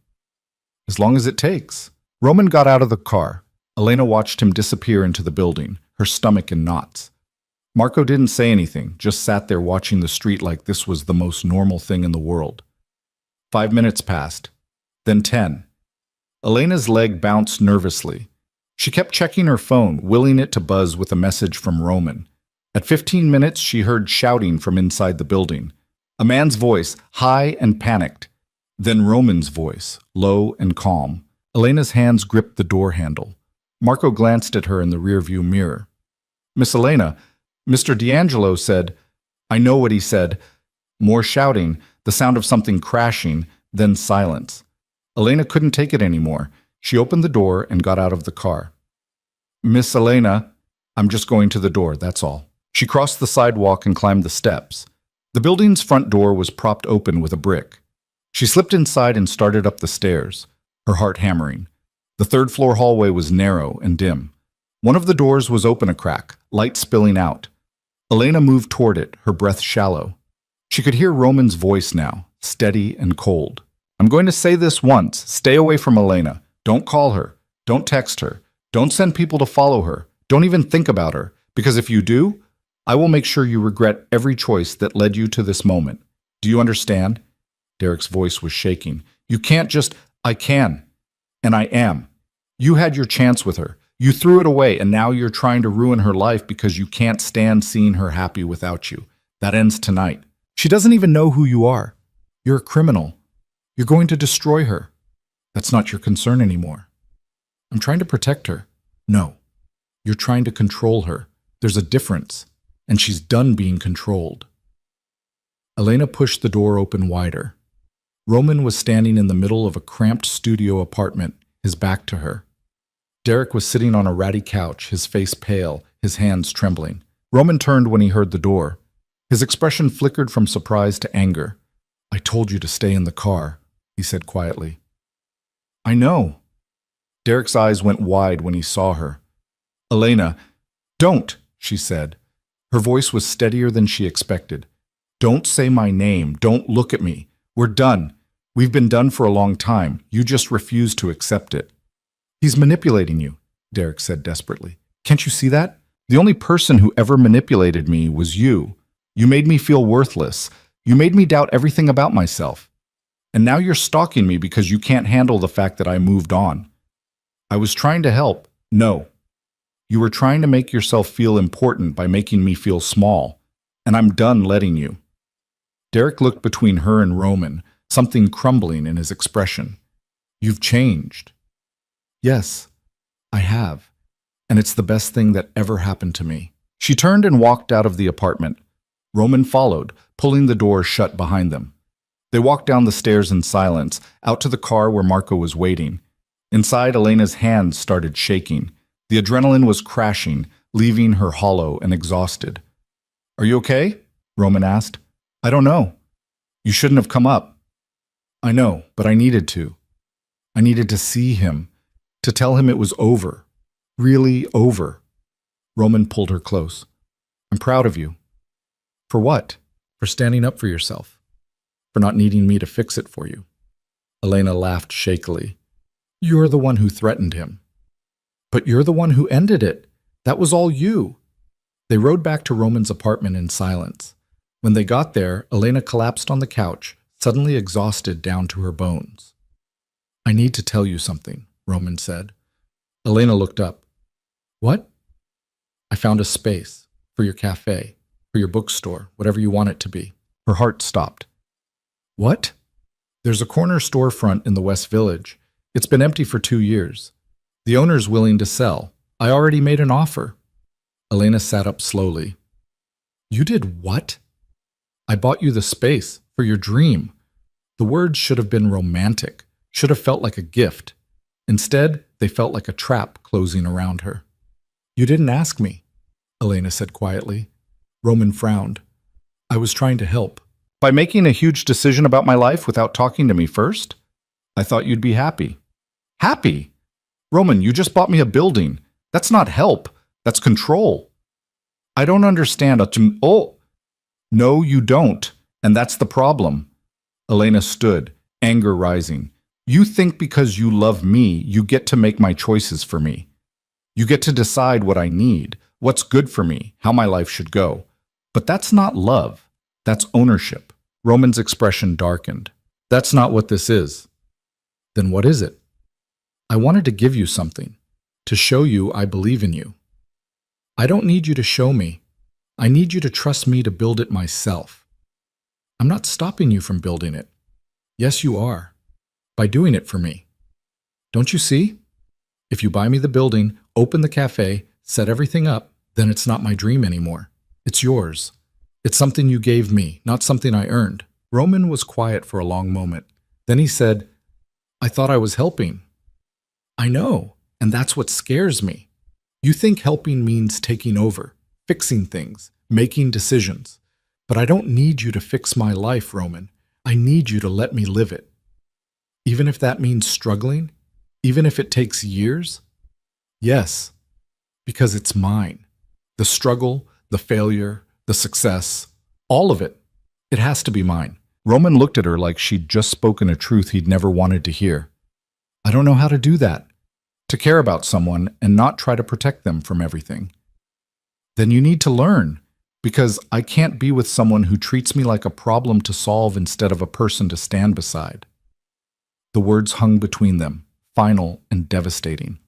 [SPEAKER 1] "As long as it takes." Roman got out of the car. Elena watched him disappear into the building, her stomach in knots. Marco didn't say anything, just sat there watching the street like this was the most normal thing in the world. 5 minutes passed, then 10. Elena's leg bounced nervously. She kept checking her phone, willing it to buzz with a message from Roman. At 15 minutes, she heard shouting from inside the building. A man's voice, high and panicked. Then Roman's voice, low and calm. Elena's hands gripped the door handle. Marco glanced at her in the rearview mirror. "Miss Elena, Mr. D'Angelo said—" I know what he said. More shouting, the sound of something crashing, then silence. Elena couldn't take it anymore. She opened the door and got out of the car. "Miss Elena, I'm just going to the door, that's all." She crossed the sidewalk and climbed the steps. The building's front door was propped open with a brick. She slipped inside and started up the stairs, her heart hammering. The 3rd floor hallway was narrow and dim. One of the doors was open a crack, light spilling out. Elena moved toward it, her breath shallow. She could hear Roman's voice now, steady and cold. "I'm going to say this once. Stay away from Elena. Don't call her. Don't text her. Don't send people to follow her. Don't even think about her. Because if you do, I will make sure you regret every choice that led you to this moment. Do you understand?" Derek's voice was shaking. "You can't just—" "I can. And I am. You had your chance with her. You threw it away, and now you're trying to ruin her life because you can't stand seeing her happy without you. That ends tonight. She doesn't even know who you are. You're a criminal. You're going to destroy her. That's not your concern anymore." "I'm trying to protect her." "No. You're trying to control her. There's a difference, and she's done being controlled." Elena pushed the door open wider. Roman was standing in the middle of a cramped studio apartment, his back to her. Derek was sitting on a ratty couch, his face pale, his hands trembling. Roman turned when he heard the door. His expression flickered from surprise to anger. "I told you to stay in the car," he said quietly. "I know." Derek's eyes went wide when he saw her. "Elena, don't," she said. Her voice was steadier than she expected. "Don't say my name. Don't look at me. We're done. We've been done for a long time. You just refuse to accept it." "He's manipulating you," Derek said desperately. "Can't you see that? The only person who ever manipulated me was you. You made me feel worthless. You made me doubt everything about myself. And now you're stalking me because you can't handle the fact that I moved on. I was trying to help." "No. You were trying to make yourself feel important by making me feel small. And I'm done letting you." Derek looked between her and Roman, something crumbling in his expression. "You've changed." "Yes, I have. and it's the best thing that ever happened to me. She turned and walked out of the apartment. Roman followed, pulling the door shut behind them. They walked down the stairs in silence, out to the car where Marco was waiting. Inside, Elena's hands started shaking. The adrenaline was crashing, leaving her hollow and exhausted. "Are you okay?" Roman asked. "I don't know. You shouldn't have come up." "I know, but I needed to. I needed to see him, to tell him it was over. Really over." Roman pulled her close. "I'm proud of you." "For what?" "For standing up for yourself. For not needing me to fix it for you." Elena laughed shakily. "You're the one who threatened him." "But you're the one who ended it. That was all you." They rode back to Roman's apartment in silence. When they got there, Elena collapsed on the couch, suddenly exhausted down to her bones. "I need to tell you something," Roman said. Elena looked up. "What?" "I found a space. For your cafe. For your bookstore. Whatever you want it to be." Her heart stopped. "What?" "There's a corner storefront in the West Village. It's been empty for 2 years. The owner's willing to sell. I already made an offer." Elena sat up slowly. "You did what?" "I bought you the space for your dream." The words should have been romantic, should have felt like a gift. Instead, they felt like a trap closing around her. "You didn't ask me," Elena said quietly. Roman frowned. "I was trying to help." "By making a huge decision about my life without talking to me first? I thought you'd be happy." "Happy? Roman, you just bought me a building. That's not help. That's control." "I don't understand. Oh, no, you don't. And that's the problem." Elena stood, anger rising. "You think because you love me, you get to make my choices for me. You get to decide what I need, what's good for me, how my life should go. But that's not love. That's ownership." Roman's expression darkened. "That's not what this is." "Then what is it?" "I wanted to give you something, to show you I believe in you." "I don't need you to show me. I need you to trust me to build it myself." "I'm not stopping you from building it." "Yes, you are. By doing it for me. Don't you see? If you buy me the building, open the cafe, set everything up, then it's not my dream anymore. It's yours. It's something you gave me, not something I earned." Roman was quiet for a long moment. Then he said, "I thought I was helping." "I know, and that's what scares me. You think helping means taking over, fixing things, making decisions. But I don't need you to fix my life, Roman. I need you to let me live it. Even if that means struggling, even if it takes years. Yes, because it's mine. The struggle, the failure, the success, all of it. It has to be mine." Roman looked at her like she'd just spoken a truth he'd never wanted to hear. "I don't know how to do that. To care about someone and not try to protect them from everything." "Then you need to learn, because I can't be with someone who treats me like a problem to solve instead of a person to stand beside." The words hung between them, final and devastating.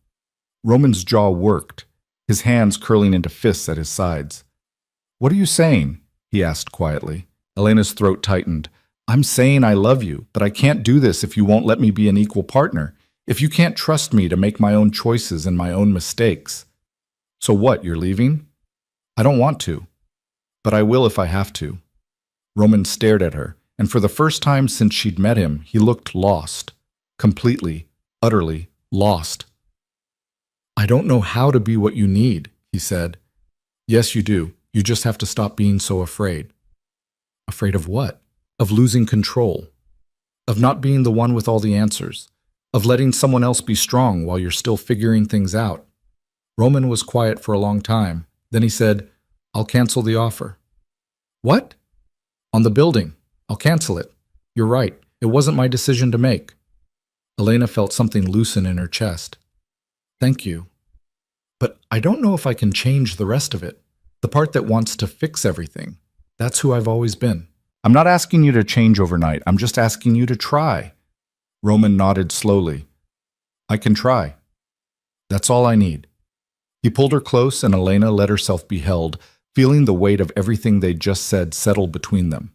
[SPEAKER 1] Roman's jaw worked, his hands curling into fists at his sides. "What are you saying?" he asked quietly. Elena's throat tightened. "I'm saying I love you, but I can't do this if you won't let me be an equal partner, if you can't trust me to make my own choices and my own mistakes." "So what, you're leaving?" "I don't want to, but I will if I have to." Roman stared at her, and for the first time since she'd met him, he looked lost. Completely, utterly lost. "I don't know how to be what you need," he said. "Yes, you do. You just have to stop being so afraid." "Afraid of what?" "Of losing control. Of not being the one with all the answers. Of letting someone else be strong while you're still figuring things out." Roman was quiet for a long time. Then he said, "I'll cancel the offer." "What?" "On the building. I'll cancel it. You're right. It wasn't my decision to make." Elena felt something loosen in her chest. "Thank you. But I don't know if I can change the rest of it. The part that wants to fix everything. That's who I've always been." "I'm not asking you to change overnight. I'm just asking you to try." Roman nodded slowly. "I can try. That's all I need." He pulled her close and Elena let herself be held, feeling the weight of everything they'd just said settle between them.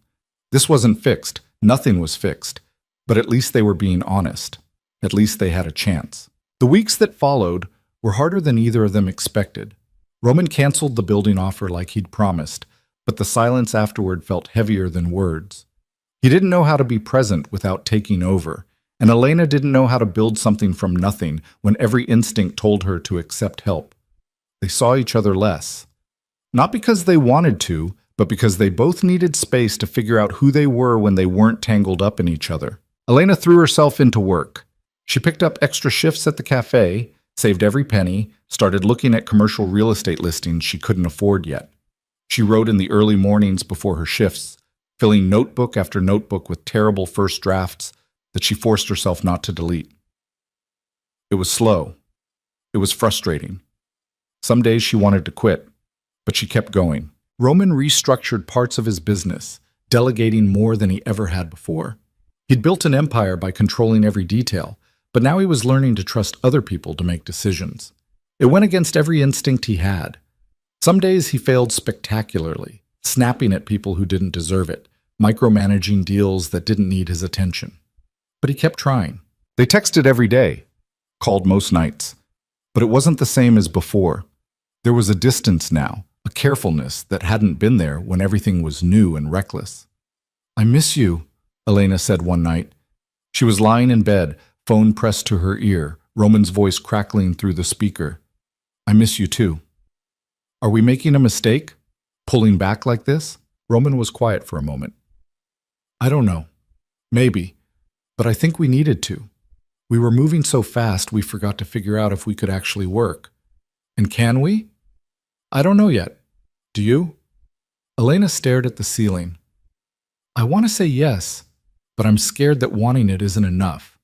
[SPEAKER 1] This wasn't fixed. Nothing was fixed. But at least they were being honest. At least they had a chance. The weeks that followed, were harder than either of them expected. Roman canceled the building offer like he'd promised, but the silence afterward felt heavier than words. He didn't know how to be present without taking over, and Elena didn't know how to build something from nothing when every instinct told her to accept help. They saw each other less. Not because they wanted to, but because they both needed space to figure out who they were when they weren't tangled up in each other. Elena threw herself into work. She picked up extra shifts at the cafe, saved every penny, started looking at commercial real estate listings she couldn't afford yet. She wrote in the early mornings before her shifts, filling notebook after notebook with terrible first drafts that she forced herself not to delete. It was slow. It was frustrating. Some days she wanted to quit, but she kept going. Roman restructured parts of his business, delegating more than he ever had before. He'd built an empire by controlling every detail, but now he was learning to trust other people to make decisions. It went against every instinct he had. Some days he failed spectacularly, snapping at people who didn't deserve it, micromanaging deals that didn't need his attention. But he kept trying. They texted every day, called most nights, but it wasn't the same as before. There was a distance now, a carefulness that hadn't been there when everything was new and reckless. "I miss you," Elena said one night. She was lying in bed, phone pressed to her ear, Roman's voice crackling through the speaker. "I miss you too." "Are we making a mistake? Pulling back like this?" Roman was quiet for a moment. "I don't know. Maybe. But I think we needed to. We were moving so fast we forgot to figure out if we could actually work. And can we? I don't know yet. Do you?" Elena stared at the ceiling. "I want to say yes, but I'm scared that wanting it isn't enough.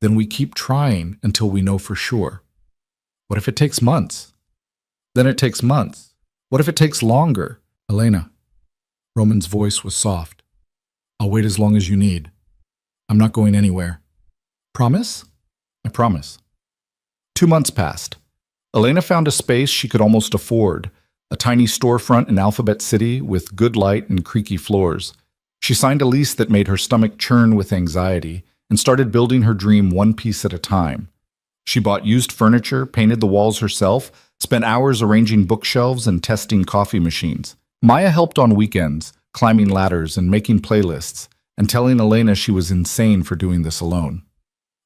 [SPEAKER 1] Then we keep trying until we know for sure. What if it takes months? Then it takes months. What if it takes longer?" "Elena." Roman's voice was soft. "I'll wait as long as you need. I'm not going anywhere." "Promise?" "I promise." 2 months passed. Elena found a space she could almost afford, a tiny storefront in Alphabet City with good light and creaky floors. She signed a lease that made her stomach churn with anxiety and started building her dream one piece at a time. She bought used furniture, painted the walls herself, spent hours arranging bookshelves and testing coffee machines. Maya helped on weekends, climbing ladders and making playlists, and telling Elena she was insane for doing this alone.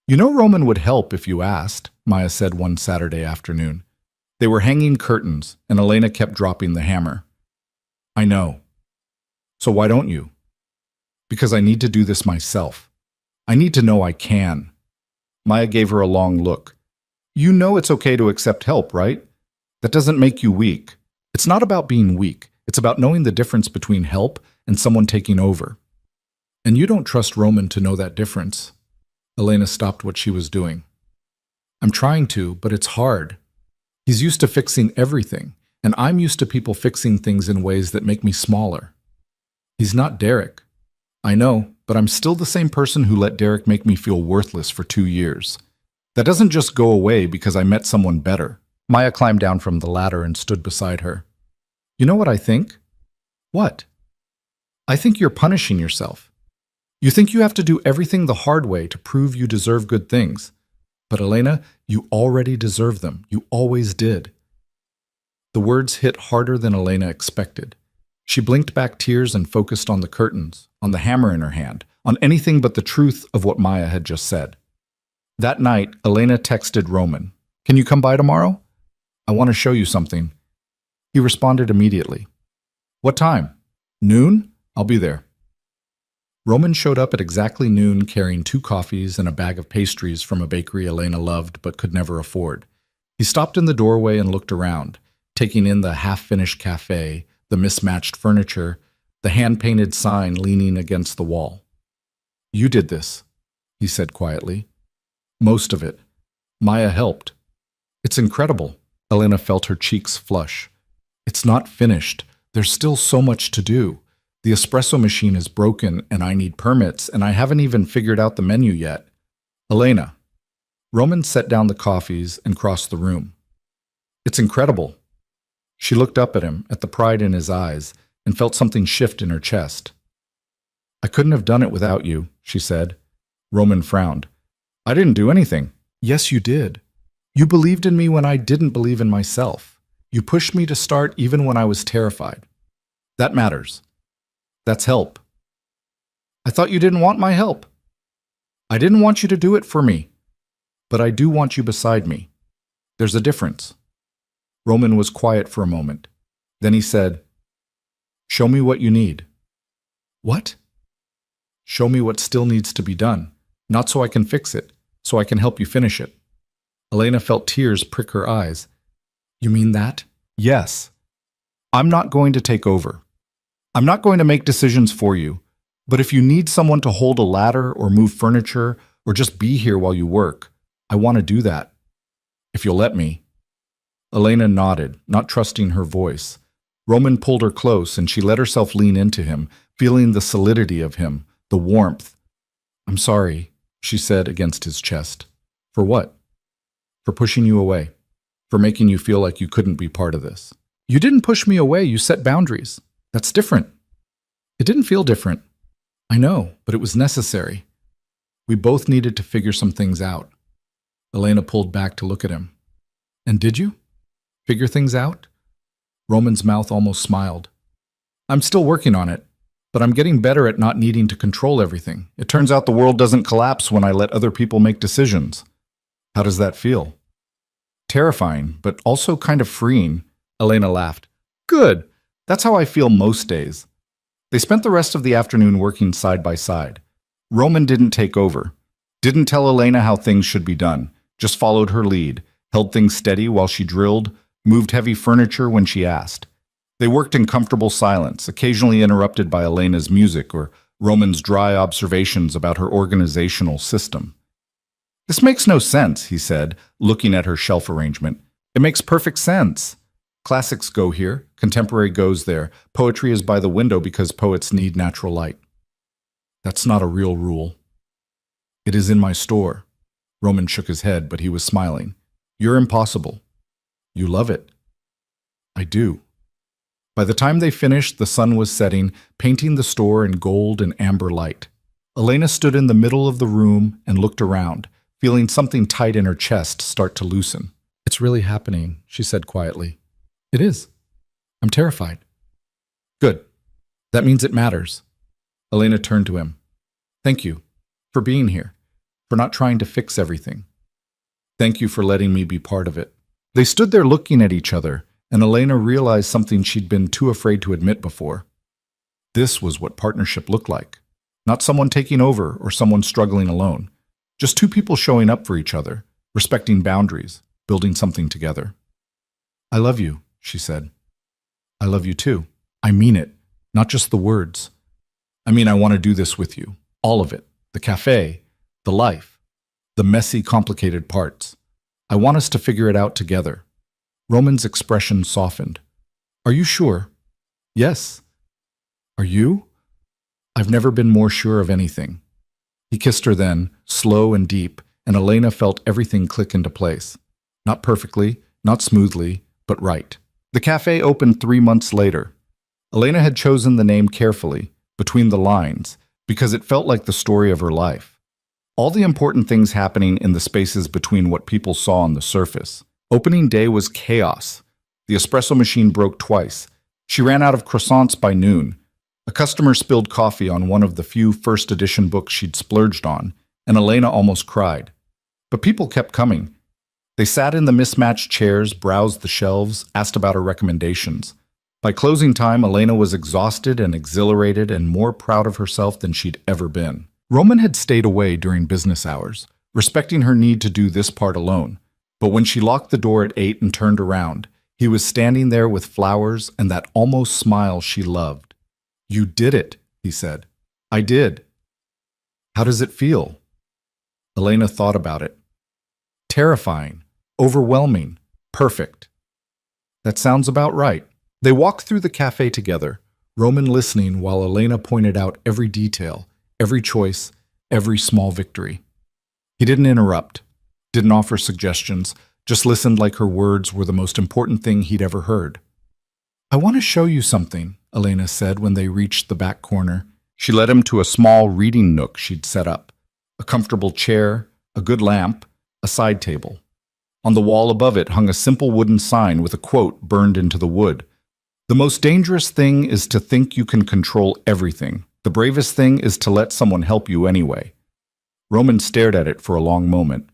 [SPEAKER 1] "You know Roman would help if you asked," Maya said one Saturday afternoon. They were hanging curtains, and Elena kept dropping the hammer. "I know. So why don't you?" "Because I need to do this myself. I need to know I can." Maya gave her a long look. "You know it's okay to accept help, right? That doesn't make you weak. It's not about being weak. It's about knowing the difference between help and someone taking over. And you don't trust Roman to know that difference." Elena stopped what she was doing. "I'm trying to, but it's hard. He's used to fixing everything, and I'm used to people fixing things in ways that make me smaller. He's not Derek. I know, but I'm still the same person who let Derek make me feel worthless for 2 years. That doesn't just go away because I met someone better." Maya climbed down from the ladder and stood beside her. "You know what I think?" "What?" "I think you're punishing yourself. You think you have to do everything the hard way to prove you deserve good things. But Elena, you already deserve them. You always did." The words hit harder than Elena expected. She blinked back tears and focused on the curtains, on the hammer in her hand, on anything but the truth of what Maya had just said. That night, Elena texted Roman, "Can you come by tomorrow? I want to show you something." He responded immediately. "What time?" "Noon? I'll be there." Roman showed up at exactly noon carrying 2 coffees and a bag of pastries from a bakery Elena loved but could never afford. He stopped in the doorway and looked around, taking in the half-finished cafe, the mismatched furniture, the hand-painted sign leaning against the wall. "You did this," he said quietly. "Most of it. Maya helped." "It's incredible." Elena felt her cheeks flush. "It's not finished. There's still so much to do. The espresso machine is broken and I need permits and I haven't even figured out the menu yet." "Elena." Roman set down the coffees and crossed the room. "It's incredible." She looked up at him, at the pride in his eyes, and felt something shift in her chest. "I couldn't have done it without you," she said. Roman frowned. "I didn't do anything." "Yes, you did. You believed in me when I didn't believe in myself. You pushed me to start even when I was terrified. That matters. That's help. I thought you didn't want my help. I didn't want you to do it for me, but I do want you beside me. There's a difference. Roman was quiet for a moment. Then he said, "Show me what you need." What? Show me what still needs to be done, not so I can fix it, so I can help you finish it. Elena felt tears prick her eyes. You mean that? Yes. I'm not going to take over. I'm not going to make decisions for you, but if you need someone to hold a ladder or move furniture or just be here while you work, I want to do that. If you'll let me. Elena nodded, not trusting her voice. Roman pulled her close and she let herself lean into him, feeling the solidity of him, the warmth. I'm sorry, she said against his chest. For what? For pushing you away. For making you feel like you couldn't be part of this. You didn't push me away, you set boundaries. That's different. It didn't feel different. I know, but it was necessary. We both needed to figure some things out. Elena pulled back to look at him. And did you? Figure things out? Roman's mouth almost smiled. I'm still working on it, but I'm getting better at not needing to control everything. It turns out the world doesn't collapse when I let other people make decisions. How does that feel? Terrifying, but also kind of freeing. Elena laughed. Good. That's how I feel most days. They spent the rest of the afternoon working side by side. Roman didn't take over. Didn't tell Elena how things should be done. Just followed her lead. Held things steady while she drilled. Moved heavy furniture when she asked. They worked in comfortable silence, occasionally interrupted by Elena's music or Roman's dry observations about her organizational system. This makes no sense, he said, looking at her shelf arrangement. It makes perfect sense. Classics go here, contemporary goes there. Poetry is by the window because poets need natural light. That's not a real rule. It is in my store. Roman shook his head, but he was smiling. You're impossible. You love it. I do. By the time they finished, the sun was setting, painting the store in gold and amber light. Elena stood in the middle of the room and looked around, feeling something tight in her chest start to loosen. It's really happening, she said quietly. It is. I'm terrified. Good. That means it matters. Elena turned to him. Thank you for being here, for not trying to fix everything. Thank you for letting me be part of it. They stood there looking at each other, and Elena realized something she'd been too afraid to admit before. This was what partnership looked like. Not someone taking over or someone struggling alone. Just two people showing up for each other, respecting boundaries, building something together. I love you, she said. I love you too. I mean it, not just the words. I mean, I want to do this with you. All of it. The cafe, the life, the messy, complicated parts. I want us to figure it out together. Roman's expression softened. Are you sure? Yes. Are you? I've never been more sure of anything. He kissed her then, slow and deep, and Elena felt everything click into place. Not perfectly, not smoothly, but right. The cafe opened 3 months later. Elena had chosen the name carefully, between the lines, because it felt like the story of her life. All the important things happening in the spaces between what people saw on the surface. Opening day was chaos. The espresso machine broke twice. She ran out of croissants by noon. A customer spilled coffee on one of the few first edition books she'd splurged on, and Elena almost cried. But people kept coming. They sat in the mismatched chairs, browsed the shelves, asked about her recommendations. By closing time, Elena was exhausted and exhilarated and more proud of herself than she'd ever been. Roman had stayed away during business hours, respecting her need to do this part alone. But when she locked the door at 8 and turned around, he was standing there with flowers and that almost smile she loved. You did it, he said. I did. How does it feel? Elena thought about it. Terrifying, overwhelming, perfect. That sounds about right. They walked through the cafe together, Roman listening while Elena pointed out every detail, every choice, every small victory. He didn't interrupt, didn't offer suggestions, just listened like her words were the most important thing he'd ever heard. I want to show you something, Elena said when they reached the back corner. She led him to a small reading nook she'd set up, a comfortable chair, a good lamp, a side table. On the wall above it hung a simple wooden sign with a quote burned into the wood. The most dangerous thing is to think you can control everything. The bravest thing is to let someone help you anyway. Roman stared at it for a long moment.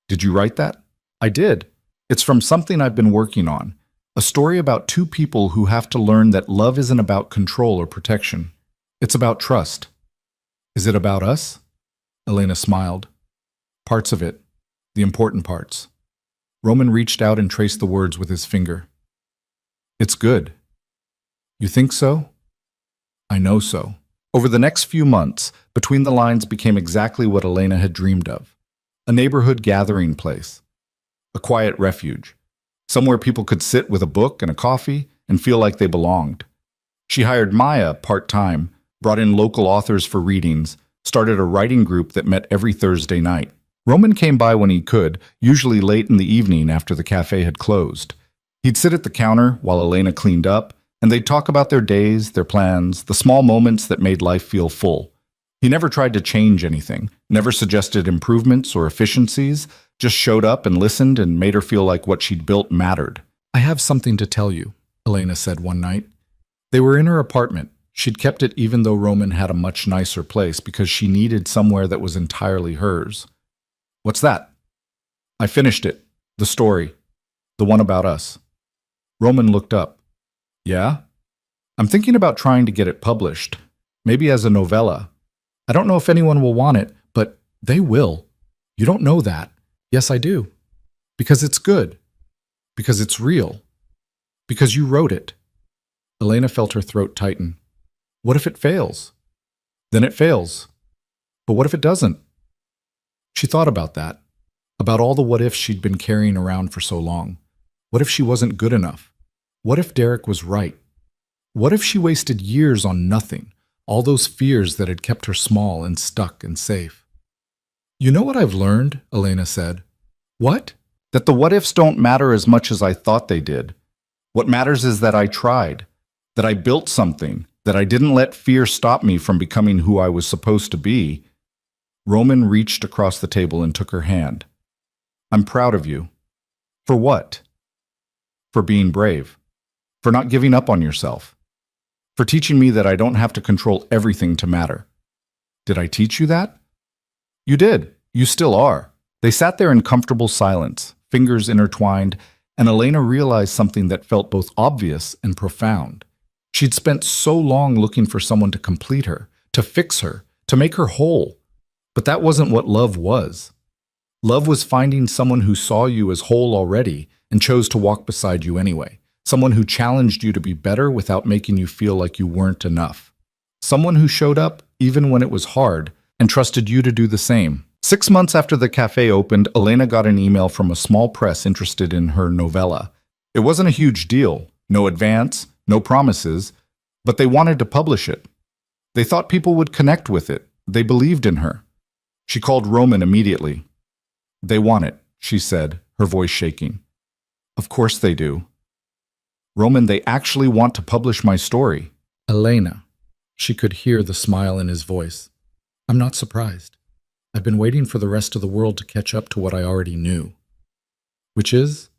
[SPEAKER 1] Did you write that? I did. It's from something I've been working on. A story about two people who have to learn that love isn't about control or protection. It's about trust. Is it about us? Elena smiled. Parts of it. The important parts. Roman reached out and traced the words with his finger. It's good. You think so? I know so. Over the next few months, Between the Lines became exactly what Elena had dreamed of. A neighborhood gathering place. A quiet refuge. Somewhere people could sit with a book and a coffee and feel like they belonged. She hired Maya part-time, brought in local authors for readings, started a writing group that met every Thursday night. Roman came by when he could, usually late in the evening after the cafe had closed. He'd sit at the counter while Elena cleaned up, and they'd talk about their days, their plans, the small moments that made life feel full. He never tried to change anything, never suggested improvements or efficiencies, just showed up and listened and made her feel like what she'd built mattered. I have something to tell you, Elena said one night. They were in her apartment. She'd kept it even though Roman had a much nicer place because she needed somewhere that was entirely hers. What's that? I finished it. The story. The one about us. Roman looked up. Yeah? I'm thinking about trying to get it published. Maybe as a novella. I don't know if anyone will want it, but they will. You don't know that. Yes, I do. Because it's good. Because it's real. Because you wrote it. Elena felt her throat tighten. What if it fails? Then it fails. But what if it doesn't? She thought about that. About all the what-ifs she'd been carrying around for so long. What if she wasn't good enough? What if Derek was right? What if she wasted years on nothing? All those fears that had kept her small and stuck and safe. You know what I've learned? Elena said. What? That the what-ifs don't matter as much as I thought they did. What matters is that I tried. That I built something. That I didn't let fear stop me from becoming who I was supposed to be. Roman reached across the table and took her hand. I'm proud of you. For what? For being brave. For not giving up on yourself. For teaching me that I don't have to control everything to matter. Did I teach you that? You did. You still are. They sat there in comfortable silence, fingers intertwined, and Elena realized something that felt both obvious and profound. She'd spent so long looking for someone to complete her, to fix her, to make her whole. But that wasn't what love was. Love was finding someone who saw you as whole already and chose to walk beside you anyway. Someone who challenged you to be better without making you feel like you weren't enough. Someone who showed up even when it was hard and trusted you to do the same. 6 months after the cafe opened, Elena got an email from a small press interested in her novella. It wasn't a huge deal, no advance, no promises, but they wanted to publish it. They thought people would connect with it. They believed in her. She called Roman immediately. They want it, she said, her voice shaking. Of course they do. Roman, they actually want to publish my story. Elena. She could hear the smile in his voice. I'm not surprised. I've been waiting for the rest of the world to catch up to what I already knew. Which is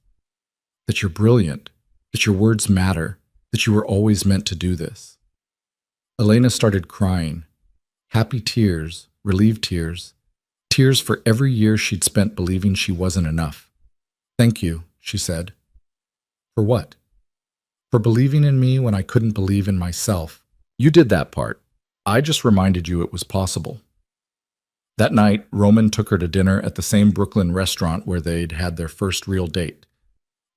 [SPEAKER 1] that you're brilliant, that your words matter, that you were always meant to do this. Elena started crying. Happy tears, relieved tears. Tears for every year she'd spent believing she wasn't enough. Thank you, she said. For what? For believing in me when I couldn't believe in myself. You did that part. I just reminded you it was possible. That night, Roman took her to dinner at the same Brooklyn restaurant where they'd had their first real date.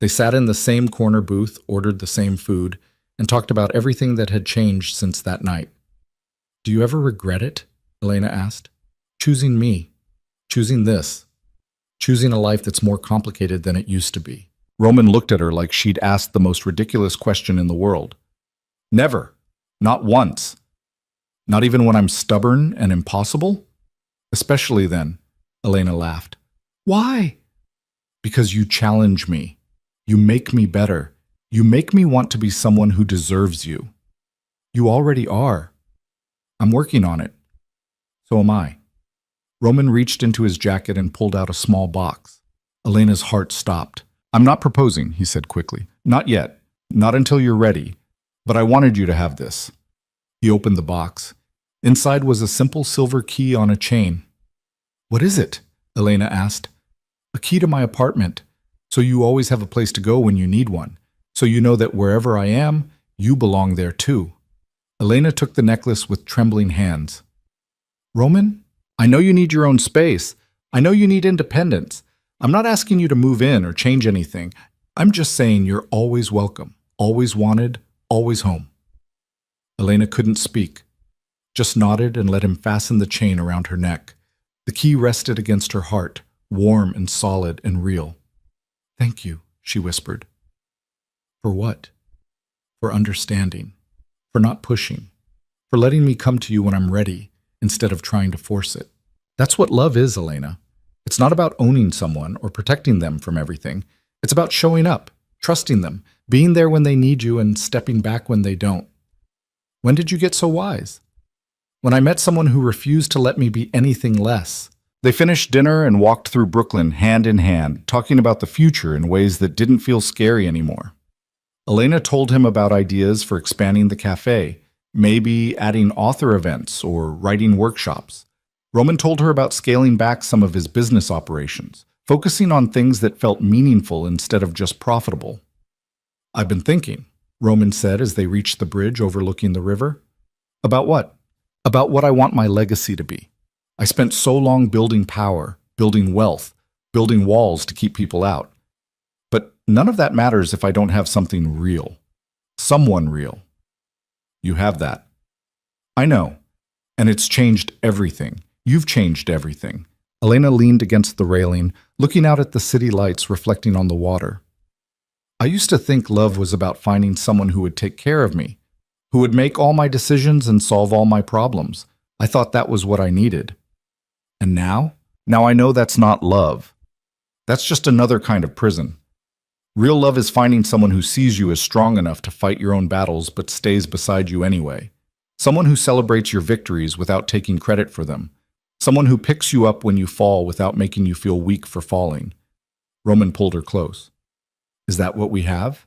[SPEAKER 1] They sat in the same corner booth, ordered the same food, and talked about everything that had changed since that night. Do you ever regret it? Elena asked. Choosing me. Choosing this. Choosing a life that's more complicated than it used to be. Roman looked at her like she'd asked the most ridiculous question in the world. Never. Not once. Not even when I'm stubborn and impossible? Especially then, Elena laughed. Why? Because you challenge me. You make me better. You make me want to be someone who deserves you. You already are. I'm working on it. So am I. Roman reached into his jacket and pulled out a small box. Elena's heart stopped. I'm not proposing, he said quickly. Not yet. Not until you're ready. But I wanted you to have this. He opened the box. Inside was a simple silver key on a chain. What is it? Elena asked. A key to my apartment, so you always have a place to go when you need one, so you know that wherever I am, you belong there too. Elena took the necklace with trembling hands. Roman, I know you need your own space. I know you need independence. I'm not asking you to move in or change anything. I'm just saying you're always welcome, always wanted, always home. Elena couldn't speak, just nodded and let him fasten the chain around her neck. The key rested against her heart, warm and solid and real. Thank you, she whispered. For what? For understanding, for not pushing, for letting me come to you when I'm ready instead of trying to force it. That's what love is, Elena. It's not about owning someone or protecting them from everything. It's about showing up, trusting them, being there when they need you and stepping back when they don't. When did you get so wise? When I met someone who refused to let me be anything less. They finished dinner and walked through Brooklyn hand in hand, talking about the future in ways that didn't feel scary anymore. Elena told him about ideas for expanding the cafe, maybe adding author events or writing workshops. Roman told her about scaling back some of his business operations, focusing on things that felt meaningful instead of just profitable. I've been thinking, Roman said as they reached the bridge overlooking the river. About what? About what I want my legacy to be. I spent so long building power, building wealth, building walls to keep people out. But none of that matters if I don't have something real. Someone real. You have that. I know. And it's changed everything. You've changed everything. Elena leaned against the railing, looking out at the city lights reflecting on the water. I used to think love was about finding someone who would take care of me, who would make all my decisions and solve all my problems. I thought that was what I needed. And now? Now I know that's not love. That's just another kind of prison. Real love is finding someone who sees you as strong enough to fight your own battles but stays beside you anyway. Someone who celebrates your victories without taking credit for them. Someone who picks you up when you fall without making you feel weak for falling. Roman pulled her close. Is that what we have?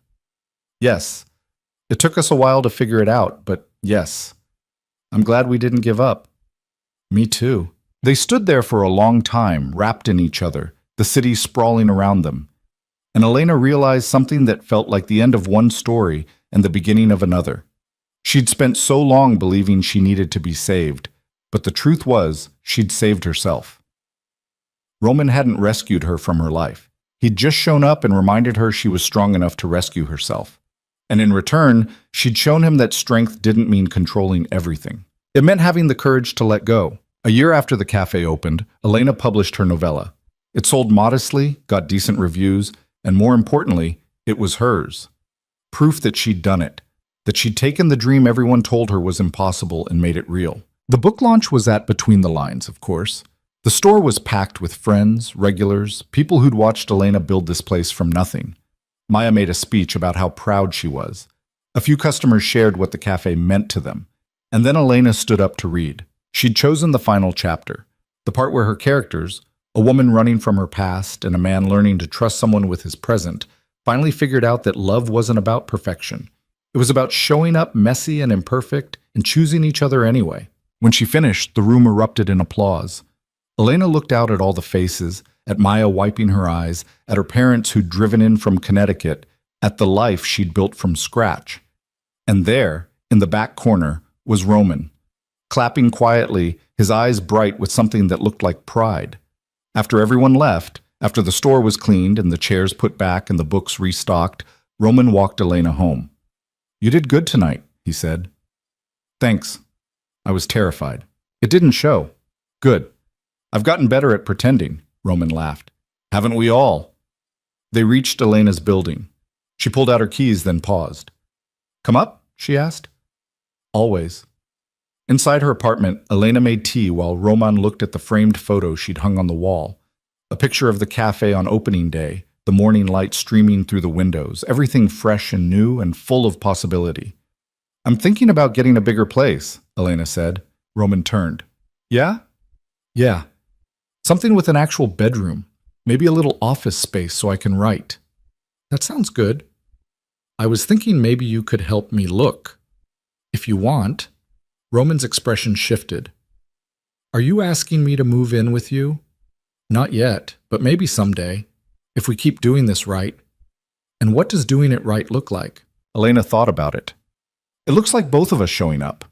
[SPEAKER 1] Yes. It took us a while to figure it out, but yes. I'm glad we didn't give up. Me too. They stood there for a long time, wrapped in each other, the city sprawling around them. And Elena realized something that felt like the end of one story and the beginning of another. She'd spent so long believing she needed to be saved, but the truth was she'd saved herself. Roman hadn't rescued her from her life. He'd just shown up and reminded her she was strong enough to rescue herself. And in return, she'd shown him that strength didn't mean controlling everything. It meant having the courage to let go. A year after the cafe opened, Elena published her novella. It sold modestly, got decent reviews, and more importantly, it was hers. Proof that she'd done it, that she'd taken the dream everyone told her was impossible and made it real. The book launch was at Between the Lines, of course. The store was packed with friends, regulars, people who'd watched Elena build this place from nothing. Maya made a speech about how proud she was. A few customers shared what the cafe meant to them. And then Elena stood up to read. She'd chosen the final chapter, the part where her characters, a woman running from her past and a man learning to trust someone with his present, finally figured out that love wasn't about perfection. It was about showing up messy and imperfect and choosing each other anyway. When she finished, the room erupted in applause. Elena looked out at all the faces, at Maya wiping her eyes, at her parents who'd driven in from Connecticut, at the life she'd built from scratch. And there, in the back corner, was Roman, clapping quietly, his eyes bright with something that looked like pride. After everyone left, after the store was cleaned and the chairs put back and the books restocked, Roman walked Elena home. You did good tonight, he said. Thanks. I was terrified. It didn't show. Good. I've gotten better at pretending, Roman laughed. Haven't we all? They reached Elena's building. She pulled out her keys, then paused. Come up? She asked. Always. Inside her apartment, Elena made tea while Roman looked at the framed photo she'd hung on the wall. A picture of the cafe on opening day, the morning light streaming through the windows, everything fresh and new and full of possibility. I'm thinking about getting a bigger place, Elena said. Roman turned. Yeah? Yeah. Something with an actual bedroom. Maybe a little office space so I can write. That sounds good. I was thinking maybe you could help me look. If you want. Roman's expression shifted. Are you asking me to move in with you? Not yet, but maybe someday, if we keep doing this right. And what does doing it right look like? Elena thought about it. It looks like both of us showing up.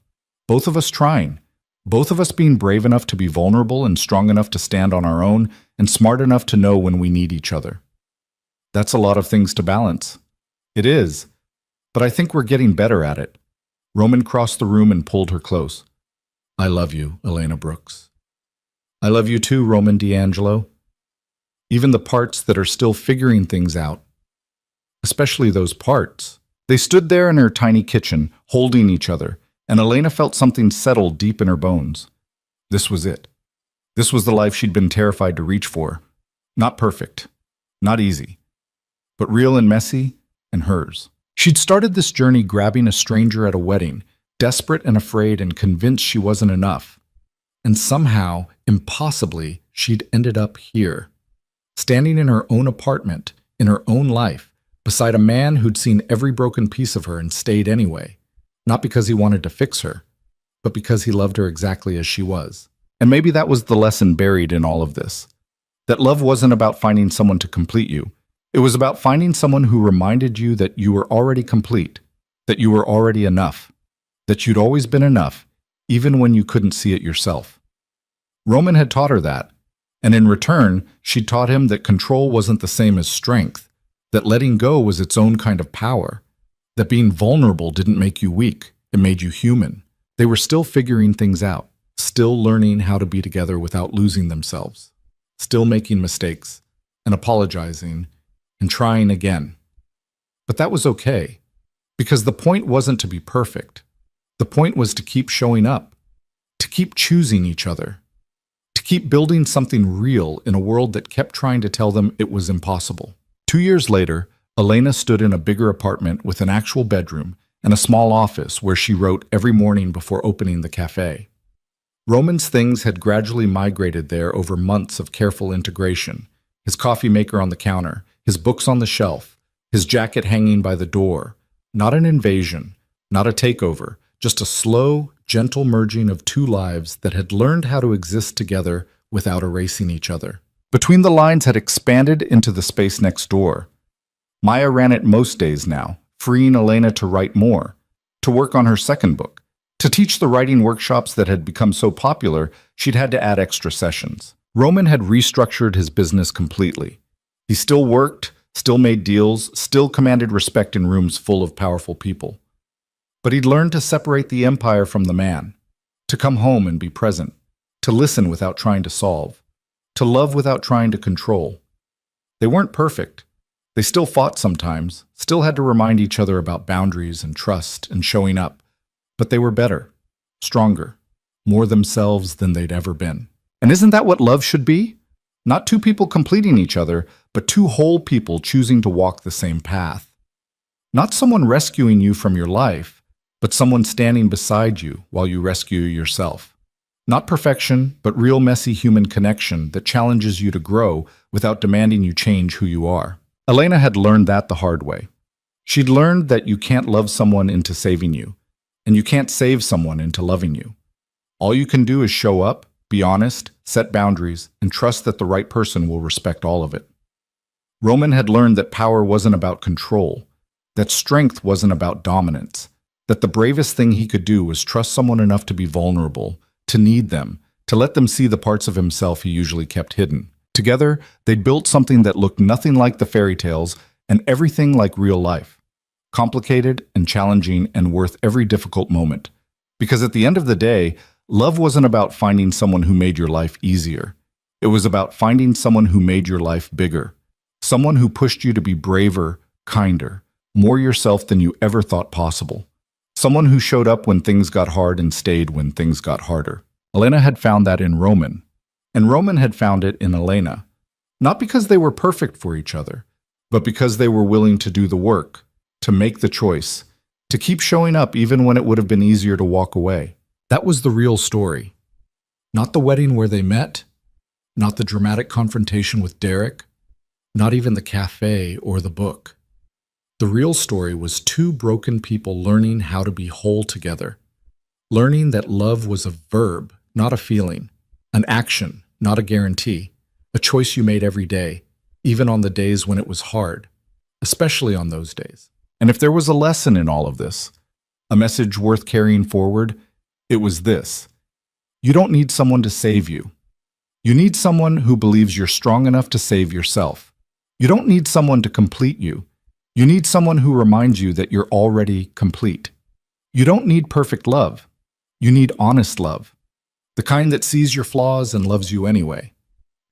[SPEAKER 1] Both of us trying. Both of us being brave enough to be vulnerable and strong enough to stand on our own and smart enough to know when we need each other. That's a lot of things to balance. It is. But I think we're getting better at it. Roman crossed the room and pulled her close. I love you, Elena Brooks. I love you too, Roman D'Angelo. Even the parts that are still figuring things out. Especially those parts. They stood there in her tiny kitchen, holding each other, and Elena felt something settle deep in her bones. This was it. This was the life she'd been terrified to reach for. Not perfect. Not easy. But real and messy, and hers. She'd started this journey grabbing a stranger at a wedding, desperate and afraid and convinced she wasn't enough. And somehow, impossibly, she'd ended up here. Standing in her own apartment, in her own life, beside a man who'd seen every broken piece of her and stayed anyway. Not because he wanted to fix her, but because he loved her exactly as she was. And maybe that was the lesson buried in all of this. That love wasn't about finding someone to complete you. It was about finding someone who reminded you that you were already complete, that you were already enough, that you'd always been enough, even when you couldn't see it yourself. Roman had taught her that, and in return, she'd taught him that control wasn't the same as strength, that letting go was its own kind of power, that being vulnerable didn't make you weak, it made you human. They were still figuring things out, still learning how to be together without losing themselves, still making mistakes, and apologizing, and trying again. But that was okay, because the point wasn't to be perfect. The point was to keep showing up, to keep choosing each other, to keep building something real in a world that kept trying to tell them it was impossible. 2 years later, Elena stood in a bigger apartment with an actual bedroom and a small office where she wrote every morning before opening the cafe. Roman's things had gradually migrated there over months of careful integration. His coffee maker on the counter, his books on the shelf, his jacket hanging by the door. Not an invasion, not a takeover, just a slow, gentle merging of two lives that had learned how to exist together without erasing each other. Between the lines had expanded into the space next door. Maya ran it most days now, freeing Elena to write more, to work on her second book, to teach the writing workshops that had become so popular she'd had to add extra sessions. Roman had restructured his business completely. He still worked, still made deals, still commanded respect in rooms full of powerful people. But he'd learned to separate the empire from the man, to come home and be present, to listen without trying to solve, to love without trying to control. They weren't perfect. They still fought sometimes, still had to remind each other about boundaries and trust and showing up. But they were better, stronger, more themselves than they'd ever been. And isn't that what love should be? Not two people completing each other, but two whole people choosing to walk the same path. Not someone rescuing you from your life, but someone standing beside you while you rescue yourself. Not perfection, but real messy human connection that challenges you to grow without demanding you change who you are. Elena had learned that the hard way. She'd learned that you can't love someone into saving you, and you can't save someone into loving you. All you can do is show up, be honest, set boundaries, and trust that the right person will respect all of it. Roman had learned that power wasn't about control, that strength wasn't about dominance, that the bravest thing he could do was trust someone enough to be vulnerable, to need them, to let them see the parts of himself he usually kept hidden. Together, they'd built something that looked nothing like the fairy tales and everything like real life. Complicated and challenging and worth every difficult moment. Because at the end of the day, love wasn't about finding someone who made your life easier. It was about finding someone who made your life bigger. Someone who pushed you to be braver, kinder, more yourself than you ever thought possible. Someone who showed up when things got hard and stayed when things got harder. Elena had found that in Roman. And Roman had found it in Elena. Not because they were perfect for each other, but because they were willing to do the work, to make the choice, to keep showing up even when it would have been easier to walk away. That was the real story. Not the wedding where they met, Not the dramatic confrontation with Derek, not even the cafe or the book. The real story was two broken people learning how to be whole together, learning that love was a verb, not a feeling, an action, not a guarantee, a choice you made every day, even on the days when it was hard, especially on those days. And if there was a lesson in all of this, a message worth carrying forward, it was this: you don't need someone to save you. You need someone who believes you're strong enough to save yourself. You don't need someone to complete you. You need someone who reminds you that you're already complete. You don't need perfect love. You need honest love. The kind that sees your flaws and loves you anyway.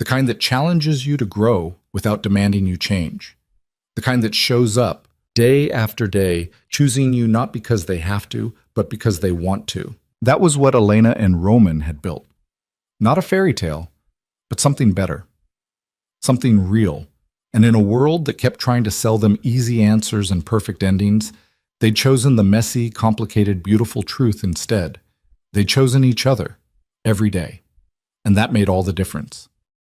[SPEAKER 1] The kind that challenges you to grow without demanding you change. The kind that shows up day after day, choosing you not because they have to, but because they want to. That was what Elena and Roman had built. Not a fairy tale, but something better. Something real. And in a world that kept trying to sell them easy answers and perfect endings, they'd chosen the messy, complicated, beautiful truth instead. They'd chosen each other, every day. And that made all the difference.